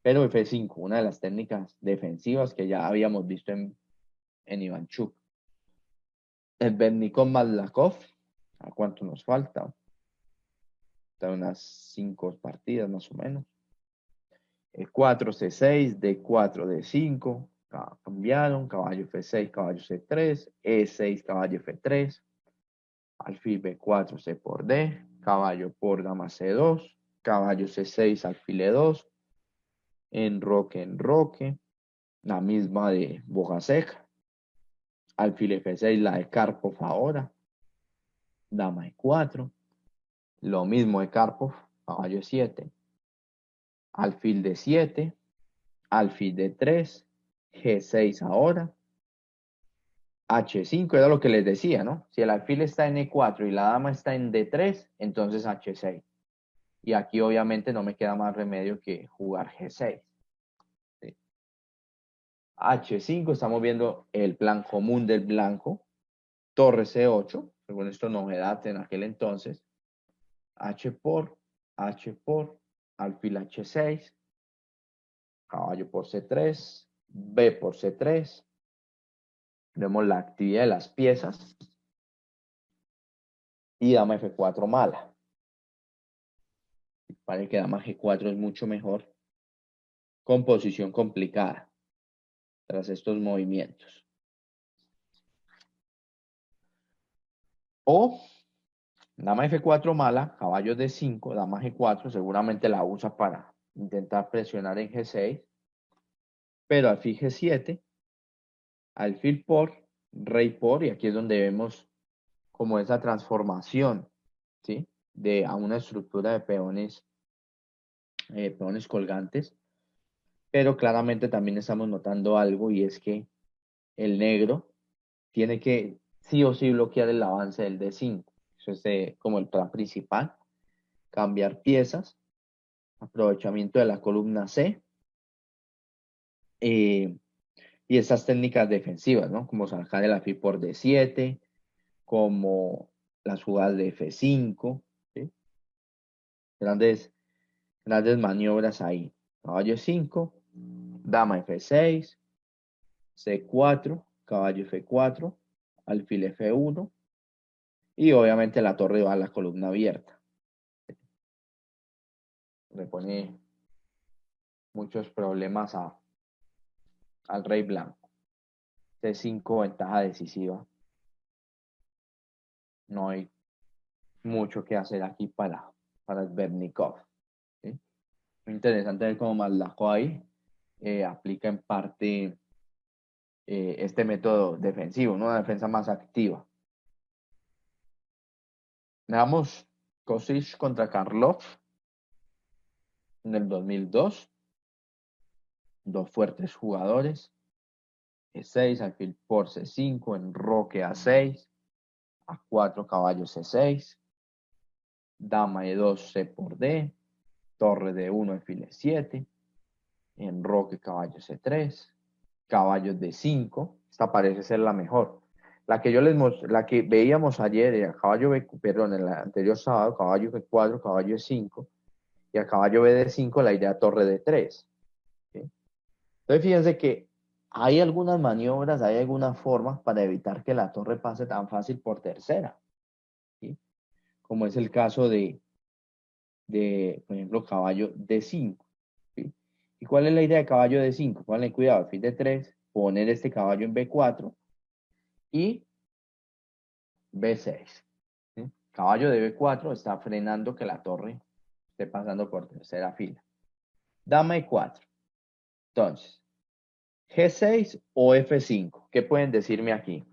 Pero F5, una de las técnicas defensivas que ya habíamos visto en Ivanchuk. El Bernikov Maslakov, ¿a cuánto nos falta? Unas 5 partidas más o menos. E4, C6, D4, D5, cambiaron, caballo F6, caballo C3, E6, caballo F3, alfil B4, C por D, caballo por dama C2, caballo C6, alfil E2, enroque, la misma de Bojacek, alfil F6, la de Karpov ahora, dama E4, lo mismo de Karpov, caballo E7, alfil D7, alfil D3, G6 ahora, H5 era lo que les decía, ¿no? Si el alfil está en E4 y la dama está en D3, entonces H6. Y aquí obviamente no me queda más remedio que jugar G6. ¿Sí? H5, estamos viendo el plan común del blanco. Torre C8, según esto novedad en aquel entonces. H por, alfil H6, caballo por C3, B por C3. Vemos la actividad de las piezas. Y dama F4 mala. Parece que dama G4 es mucho mejor. Composición complicada tras estos movimientos. O dama F4 mala, caballo D5, dama G4, seguramente la usa para intentar presionar en G6. Pero alfil G7, alfil por, rey por, y aquí es donde vemos como esa transformación, ¿sí? A una estructura de peones colgantes. Pero claramente también estamos notando algo, y es que el negro tiene que sí o sí bloquear el avance del D5. Eso es como el plan principal. Cambiar piezas, aprovechamiento de la columna C, y esas técnicas defensivas, ¿no? Como sacar el alfil por D7, como las jugadas de F5, ¿sí? Grandes, grandes maniobras ahí. Caballo 5, dama F6, C4, caballo F4, alfil F1, y obviamente la torre va a la columna abierta. Le pone muchos problemas al rey blanco. C5, ventaja decisiva. No hay mucho que hacer aquí para Svernikov, ¿sí? Muy interesante ver cómo Maslakov ahí aplica en parte este método defensivo, ¿no? Una defensa más activa. Veamos Kosic contra Karlov en el 2002. Dos fuertes jugadores. E6, alfil por C5, enroque A6, A4, caballo C6, dama E2, C por D, torre D1, alfil E7, enroque caballo C3, caballo D5. Esta parece ser la mejor. La que veíamos ayer, el caballo B, perdón, en el anterior sábado, caballo F4, caballo E5, y a caballo BD5 la idea torre D3. ¿Sí? Entonces fíjense que hay algunas maniobras, hay algunas formas para evitar que la torre pase tan fácil por tercera, ¿sí? Como es el caso por ejemplo, caballo D5. ¿Sí? ¿Y cuál es la idea de caballo D5? Pónganle cuidado, alfil D3, poner este caballo en B4 y B6. ¿Sí? Caballo de B4 está frenando que la torre esté pasando por tercera fila. Dama E4. Entonces, G6 o F5. ¿Qué pueden decirme aquí?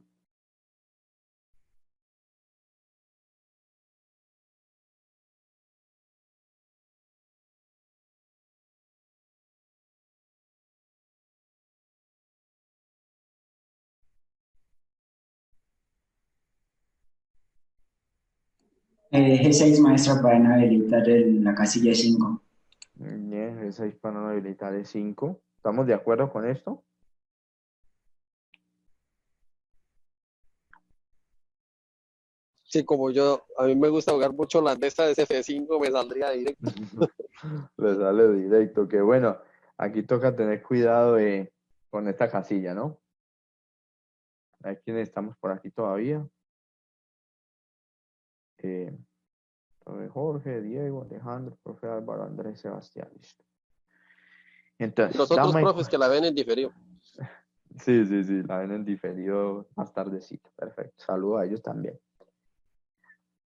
G6 maestra para inhabilitar la casilla 5. Bien, G6 para no habilitar E5. ¿Estamos de acuerdo con esto? Sí, como yo, a mí me gusta jugar mucho las de esta de F5, me saldría directo. Le sale directo. Que bueno, aquí toca tener cuidado con esta casilla, ¿no? ¿A quiénes estamos por aquí todavía? Jorge, Diego, Alejandro, profe Álvaro, Andrés, Sebastián. Listo. Entonces, Los otros dama profes que la ven en diferido. Sí, sí, sí, la ven en diferido más tardecito. Perfecto. Saludos a ellos también.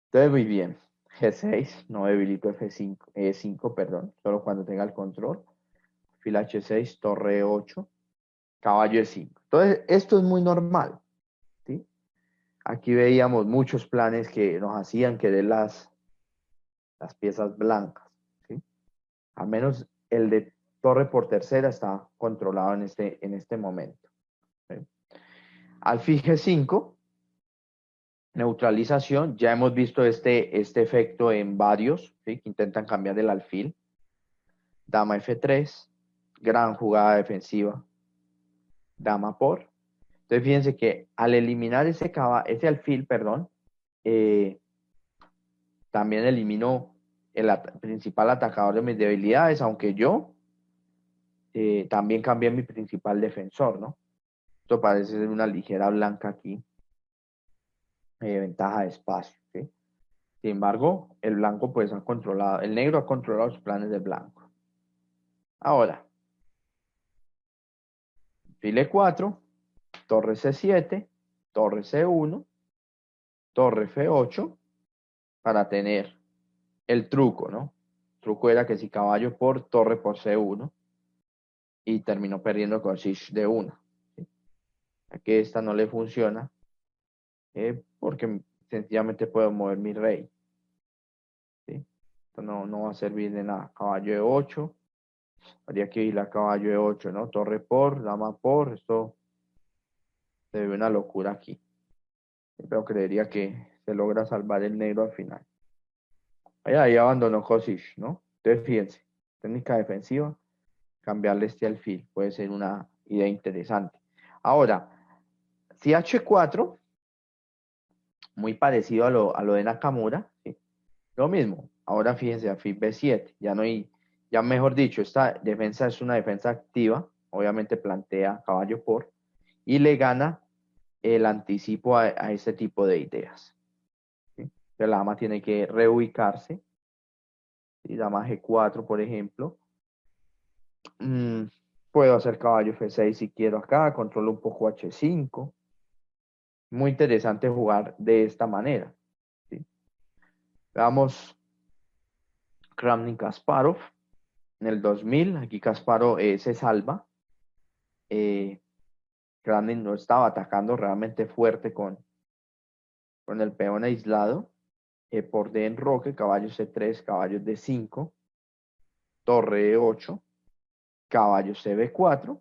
Entonces, muy bien. G6, no debilito F5, E5, perdón, solo cuando tenga el control. Fila H6, torre 8, caballo E5. Entonces, esto es muy normal, ¿sí? Aquí veíamos muchos planes que nos hacían querer las piezas blancas, ¿sí? Al menos el de torre por tercera está controlado en este momento, ¿sí? Alfil G5, neutralización. Ya hemos visto este efecto en varios, ¿sí? Que intentan cambiar el alfil. Dama F3, gran jugada defensiva. Dama por. Entonces fíjense que al eliminar ese alfil, perdón, eh, también eliminó el principal atacador de mis debilidades, aunque yo también cambié mi principal defensor, ¿no? Esto parece ser una ligera blanca aquí, ventaja de espacio, ¿sí? Sin embargo, el blanco pues ha controlado, el negro ha controlado los planes del blanco. Ahora, file 4, torre C7, torre C1, torre F8, para tener el truco, ¿no? El truco era que si caballo por torre por C1 y terminó perdiendo con Sich de 1. ¿Sí? Aquí esta no le funciona porque sencillamente puedo mover mi rey. ¿Sí? Esto no va a servir de nada. Caballo de 8. Habría que ir a caballo de 8, ¿no? Torre por, dama por. Esto Se ve una locura aquí. Pero creería que se logra salvar el negro al final. Ahí abandonó Kosic, ¿no? Entonces fíjense, técnica defensiva, cambiarle este alfil. Puede ser una idea interesante. Ahora, si H4, muy parecido a lo de Nakamura, ¿sí? Lo mismo. Ahora fíjense, alfil B7. Ya no hay, ya mejor dicho, esta defensa es una defensa activa. Obviamente plantea caballo por. Y le gana el anticipo a este tipo de ideas. ¿Sí? Entonces la dama tiene que reubicarse. ¿Sí? Dama G4, por ejemplo. Mm, puedo hacer caballo F6 si quiero acá. Controlo un poco H5. Muy interesante jugar de esta manera. ¿Sí? Veamos Kramnik-Kasparov en el 2000. Aquí Kasparov se salva. Kramnik no estaba atacando realmente fuerte con el peón aislado. Por D en roque, caballo C3, caballo D5, torre E8, caballo CB4,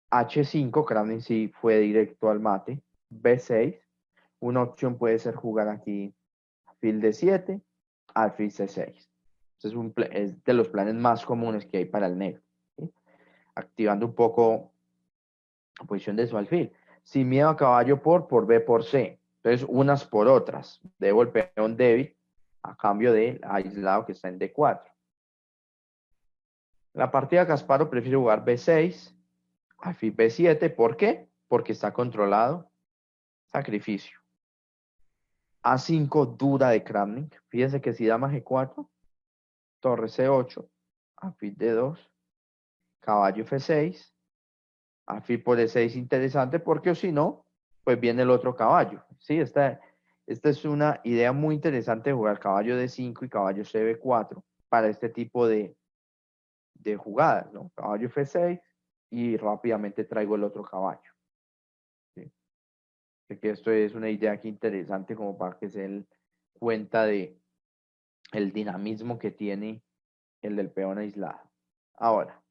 H5, Kramnik sí fue directo al mate, B6. Una opción puede ser jugar aquí alfil D7, alfil C6. Es de los planes más comunes que hay para el negro, ¿sí? Activando un poco la posición de su alfil. Sin miedo a caballo por B por C. Entonces, unas por otras. Debo el peón débil a cambio del aislado que está en D4. La partida Kasparov prefiere jugar B6, alfil B7. ¿Por qué? Porque está controlado. Sacrificio. A5 dura de Kramnik. Fíjense que si dama G4, torre C8, alfil D2, caballo F6, alfil por E6 interesante porque o si no, pues viene el otro caballo. ¿Sí? Esta es una idea muy interesante de jugar caballo D5 y caballo CB4 para este tipo de jugadas, ¿no? Caballo F6 y rápidamente traigo el otro caballo. ¿Sí? Así que esto es una idea aquí interesante como para que se den cuenta de el dinamismo que tiene el del peón aislado. Ahora,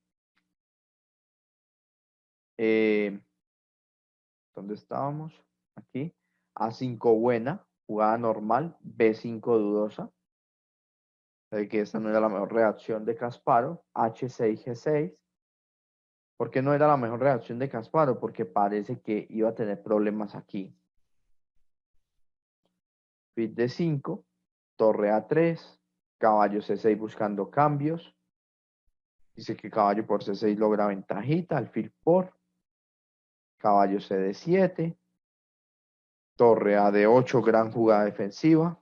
¿dónde estábamos? Aquí. A5 buena, jugada normal, B5 dudosa. De que esta no era la mejor reacción de Kasparov. H6, G6. ¿Por qué no era la mejor reacción de Kasparov? Porque parece que iba a tener problemas aquí. Fit D5, torre A3, caballo C6 buscando cambios. Dice que caballo por C6 logra ventajita, alfil por, caballo CD7, torre AD8, gran jugada defensiva,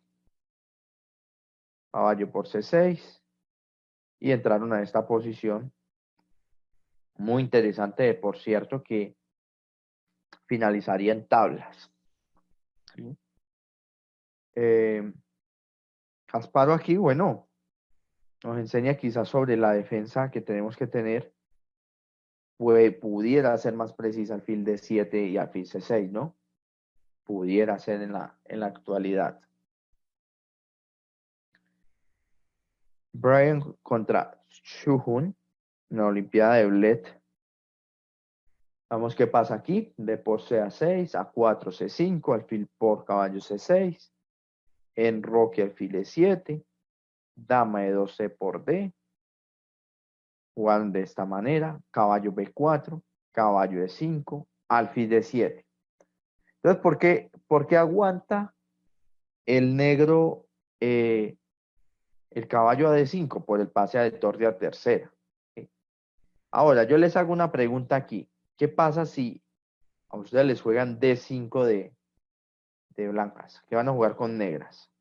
caballo por C6 y entraron a esta posición. Muy interesante, por cierto, que finalizaría en tablas. ¿Sí? Kasparov aquí, bueno, nos enseña quizás sobre la defensa que tenemos que tener. Pudiera ser más precisa alfil D7 y alfil C6, ¿no? Pudiera ser en la actualidad. Brian contra Shuhun en la Olimpiada de Bled. Vamos qué pasa aquí. D por C a 6, A4 C5, alfil por caballo C6, enroque alfil E7, dama E2 C por D, jugando de esta manera, caballo B4, caballo E5, alfil D7. Entonces, por qué aguanta el negro el caballo a D5? Por el pase de torre a tercera. ¿Sí? Ahora, yo les hago una pregunta aquí. ¿Qué pasa si a ustedes les juegan D5 de blancas? ¿Qué van a jugar con negras?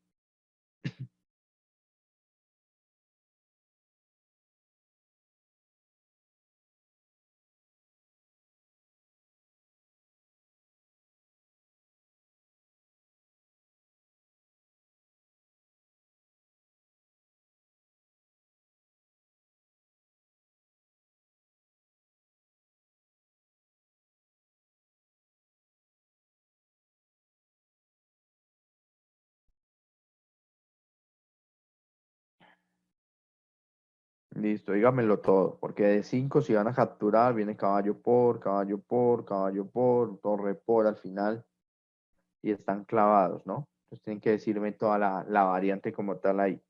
Listo, dígamelo todo, porque de 5 si van a capturar, viene caballo por, caballo por, caballo por, torre por al final, y están clavados, ¿no? Entonces tienen que decirme toda la variante como tal ahí.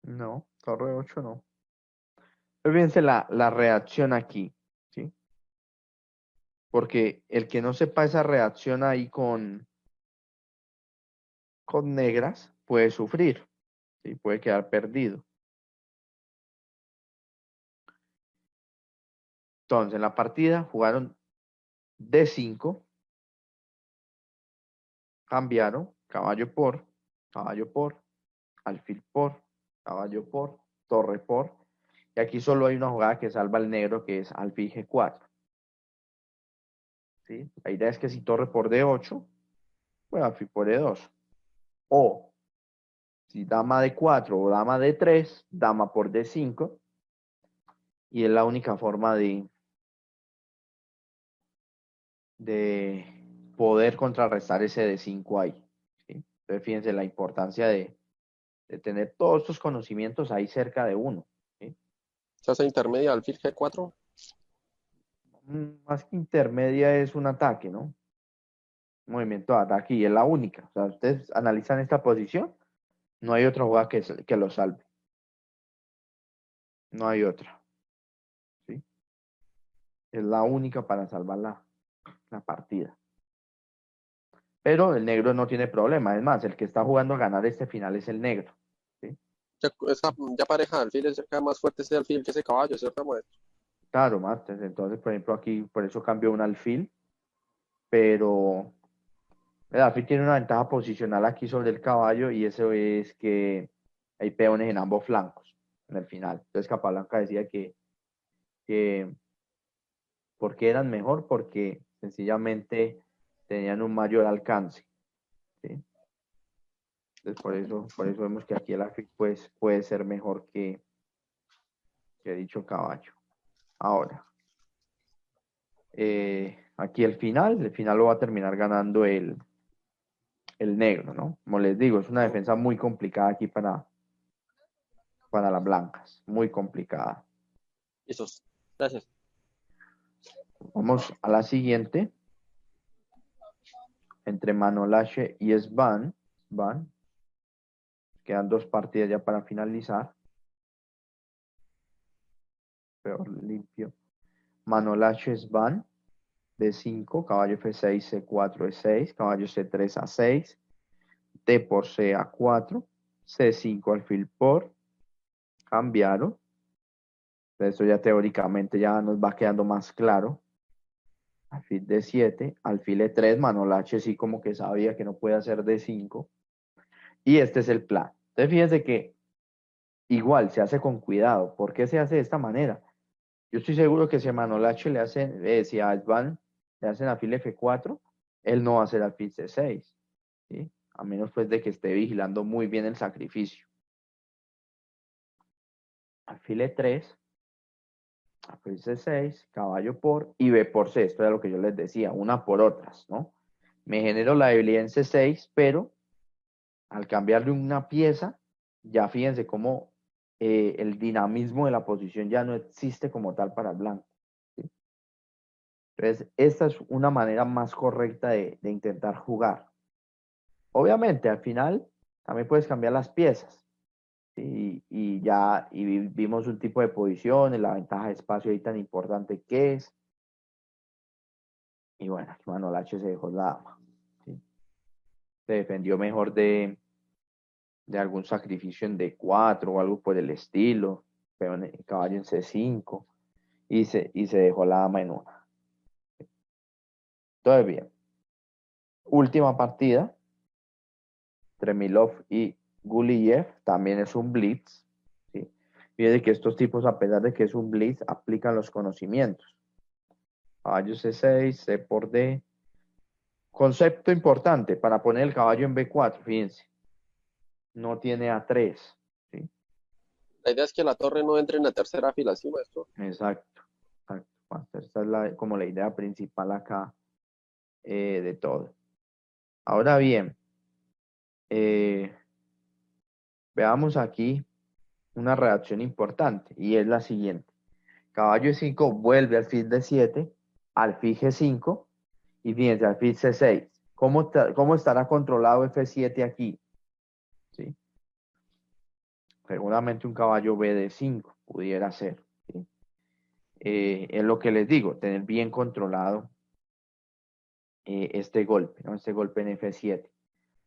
No, torre 8 no. Pero fíjense la reacción aquí, ¿sí? Porque el que no sepa esa reacción ahí con negras puede sufrir, ¿sí? Puede quedar perdido. Entonces, en la partida jugaron D5, cambiaron caballo por, alfil por, caballo por, torre por. Y aquí solo hay una jugada que salva al negro, que es alfil G4. ¿Sí? La idea es que si torre por D8, pues alfil por E2. O si dama D4 o dama D3, dama por D5. Y es la única forma de poder contrarrestar ese D5 ahí. ¿Sí? Entonces fíjense la importancia de tener todos estos conocimientos ahí cerca de uno. ¿Sí? Se hace intermedia alfil G4. Más que intermedia es un ataque, ¿no? Movimiento de ataque y es la única. O sea, ustedes analizan esta posición, no hay otra jugada que lo salve. No hay otra. ¿Sí? Es la única para salvar la partida. Pero el negro no tiene problema. Es más, el que está jugando a ganar este final es el negro. ¿Sí? Ya pareja de alfiles, ya queda más fuerte ese alfil que ese caballo, ¿cierto, maestro? Claro, Martes. Entonces, por ejemplo, aquí, por eso cambió un alfil, pero el alfil tiene una ventaja posicional aquí sobre el caballo y eso es que hay peones en ambos flancos en el final. Entonces, Capablanca decía que ¿por qué eran mejor? Porque sencillamente tenían un mayor alcance. ¿Sí? Entonces, por eso vemos que aquí el alfil pues, puede ser mejor que dicho caballo. Ahora, aquí el final lo va a terminar ganando el negro, ¿no? Como les digo, es una defensa muy complicada aquí para las blancas, muy complicada. Eso. Gracias. Vamos a la siguiente, entre Manolache y Svan, quedan 2 partidas ya para finalizar, peor limpio. Manolache Svan, D5, caballo F6, C4, E6, caballo C3, A6, D por C, A4, C5, alfil por, cambiaron. Esto ya teóricamente ya nos va quedando más claro. Alfil D7, alfil E3, Manolache sí como que sabía que no puede hacer D5. Y este es el plan. Entonces fíjense que igual se hace con cuidado. ¿Por qué se hace de esta manera? Yo estoy seguro que si a Manolache le hacen, si a Svan le hacen alfil F4, él no va a hacer alfil C6. ¿Sí? A menos pues de que esté vigilando muy bien el sacrificio. Alfil E3, alfil C6, caballo por y B por C. Esto era lo que yo les decía, una por otras, ¿no? Me genero la debilidad en C6, pero al cambiarle una pieza, ya fíjense cómo el dinamismo de la posición ya no existe como tal para el blanco. ¿Sí? Entonces, esta es una manera más correcta de intentar jugar. Obviamente, al final también puedes cambiar las piezas. ¿Sí? Y ya vimos un tipo de posiciones, la ventaja de espacio ahí tan importante que es. Y bueno, aquí Manolache se dejó la dama. ¿Sí? Se defendió mejor de algún sacrificio en D4 o algo por el estilo, caballo en C5, y se dejó la dama en una. Entonces, bien, última partida, Tremilov y Guliev, también es un blitz, ¿sí? Fíjense que estos tipos, a pesar de que es un blitz, aplican los conocimientos. Caballo C6, C por D. Concepto importante, para poner el caballo en B4, fíjense, no tiene A3, ¿sí? La idea es que la torre no entre en la tercera fila, ¿sí, maestro? Exacto, exacto. Esta es como la idea principal acá de todo. Ahora bien, eh, veamos aquí una reacción importante y es la siguiente. Caballo E5 vuelve alfil D7, alfil G5 y fíjense, alfil C6. ¿Cómo estará controlado F7 aquí? ¿Sí? Seguramente un caballo BD5 pudiera ser. ¿Sí? Es lo que les digo, tener bien controlado este golpe, ¿no? Este golpe en F7.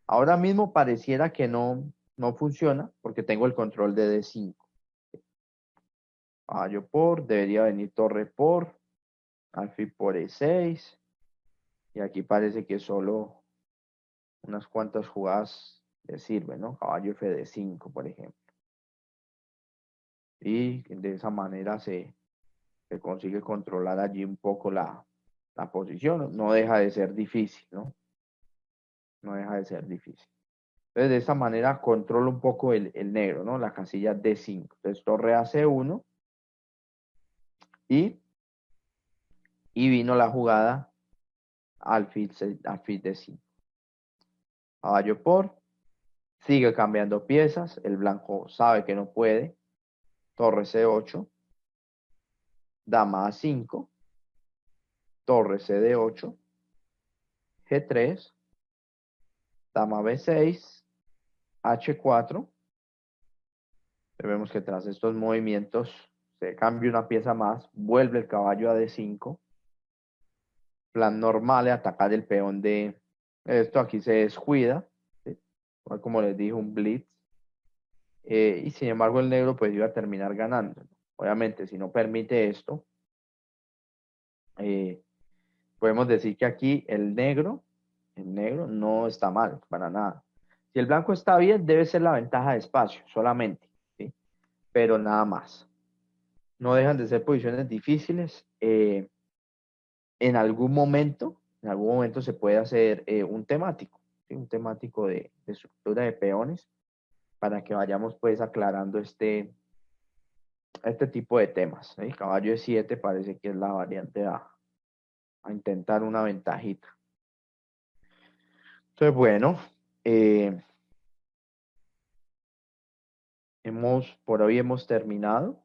Ahora mismo pareciera que no funciona porque tengo el control de D5. Caballo por, debería venir torre por, alfil por E6. Y aquí parece que solo unas cuantas jugadas le sirven, ¿no? Caballo FD5, por ejemplo. Y de esa manera se consigue controlar allí un poco la posición. No deja de ser difícil, ¿no? No deja de ser difícil. Entonces, de esta manera controlo un poco el negro, ¿no? La casilla D5. Entonces, torre a C1 y vino la jugada alfil D5. Caballo por, sigue cambiando piezas. El blanco sabe que no puede. Torre C8, dama A5, torre CD8, G3, dama B6, H4. Vemos que tras estos movimientos se cambia una pieza más, vuelve el caballo a D5. Plan normal es atacar el peón de... Esto aquí se descuida, ¿sí? Como les dije, un blitz. Y sin embargo el negro pues iba a terminar ganando. Obviamente, si no permite esto, podemos decir que aquí el negro no está mal, para nada. Si el blanco está bien, debe ser la ventaja de espacio, solamente, ¿sí? Pero nada más. No dejan de ser posiciones difíciles. En algún momento se puede hacer un temático, ¿sí? Un temático de estructura de peones para que vayamos pues aclarando este tipo de temas, ¿sí? Caballo de 7 parece que es la variante a intentar una ventajita. Entonces, bueno, eh, por hoy hemos terminado.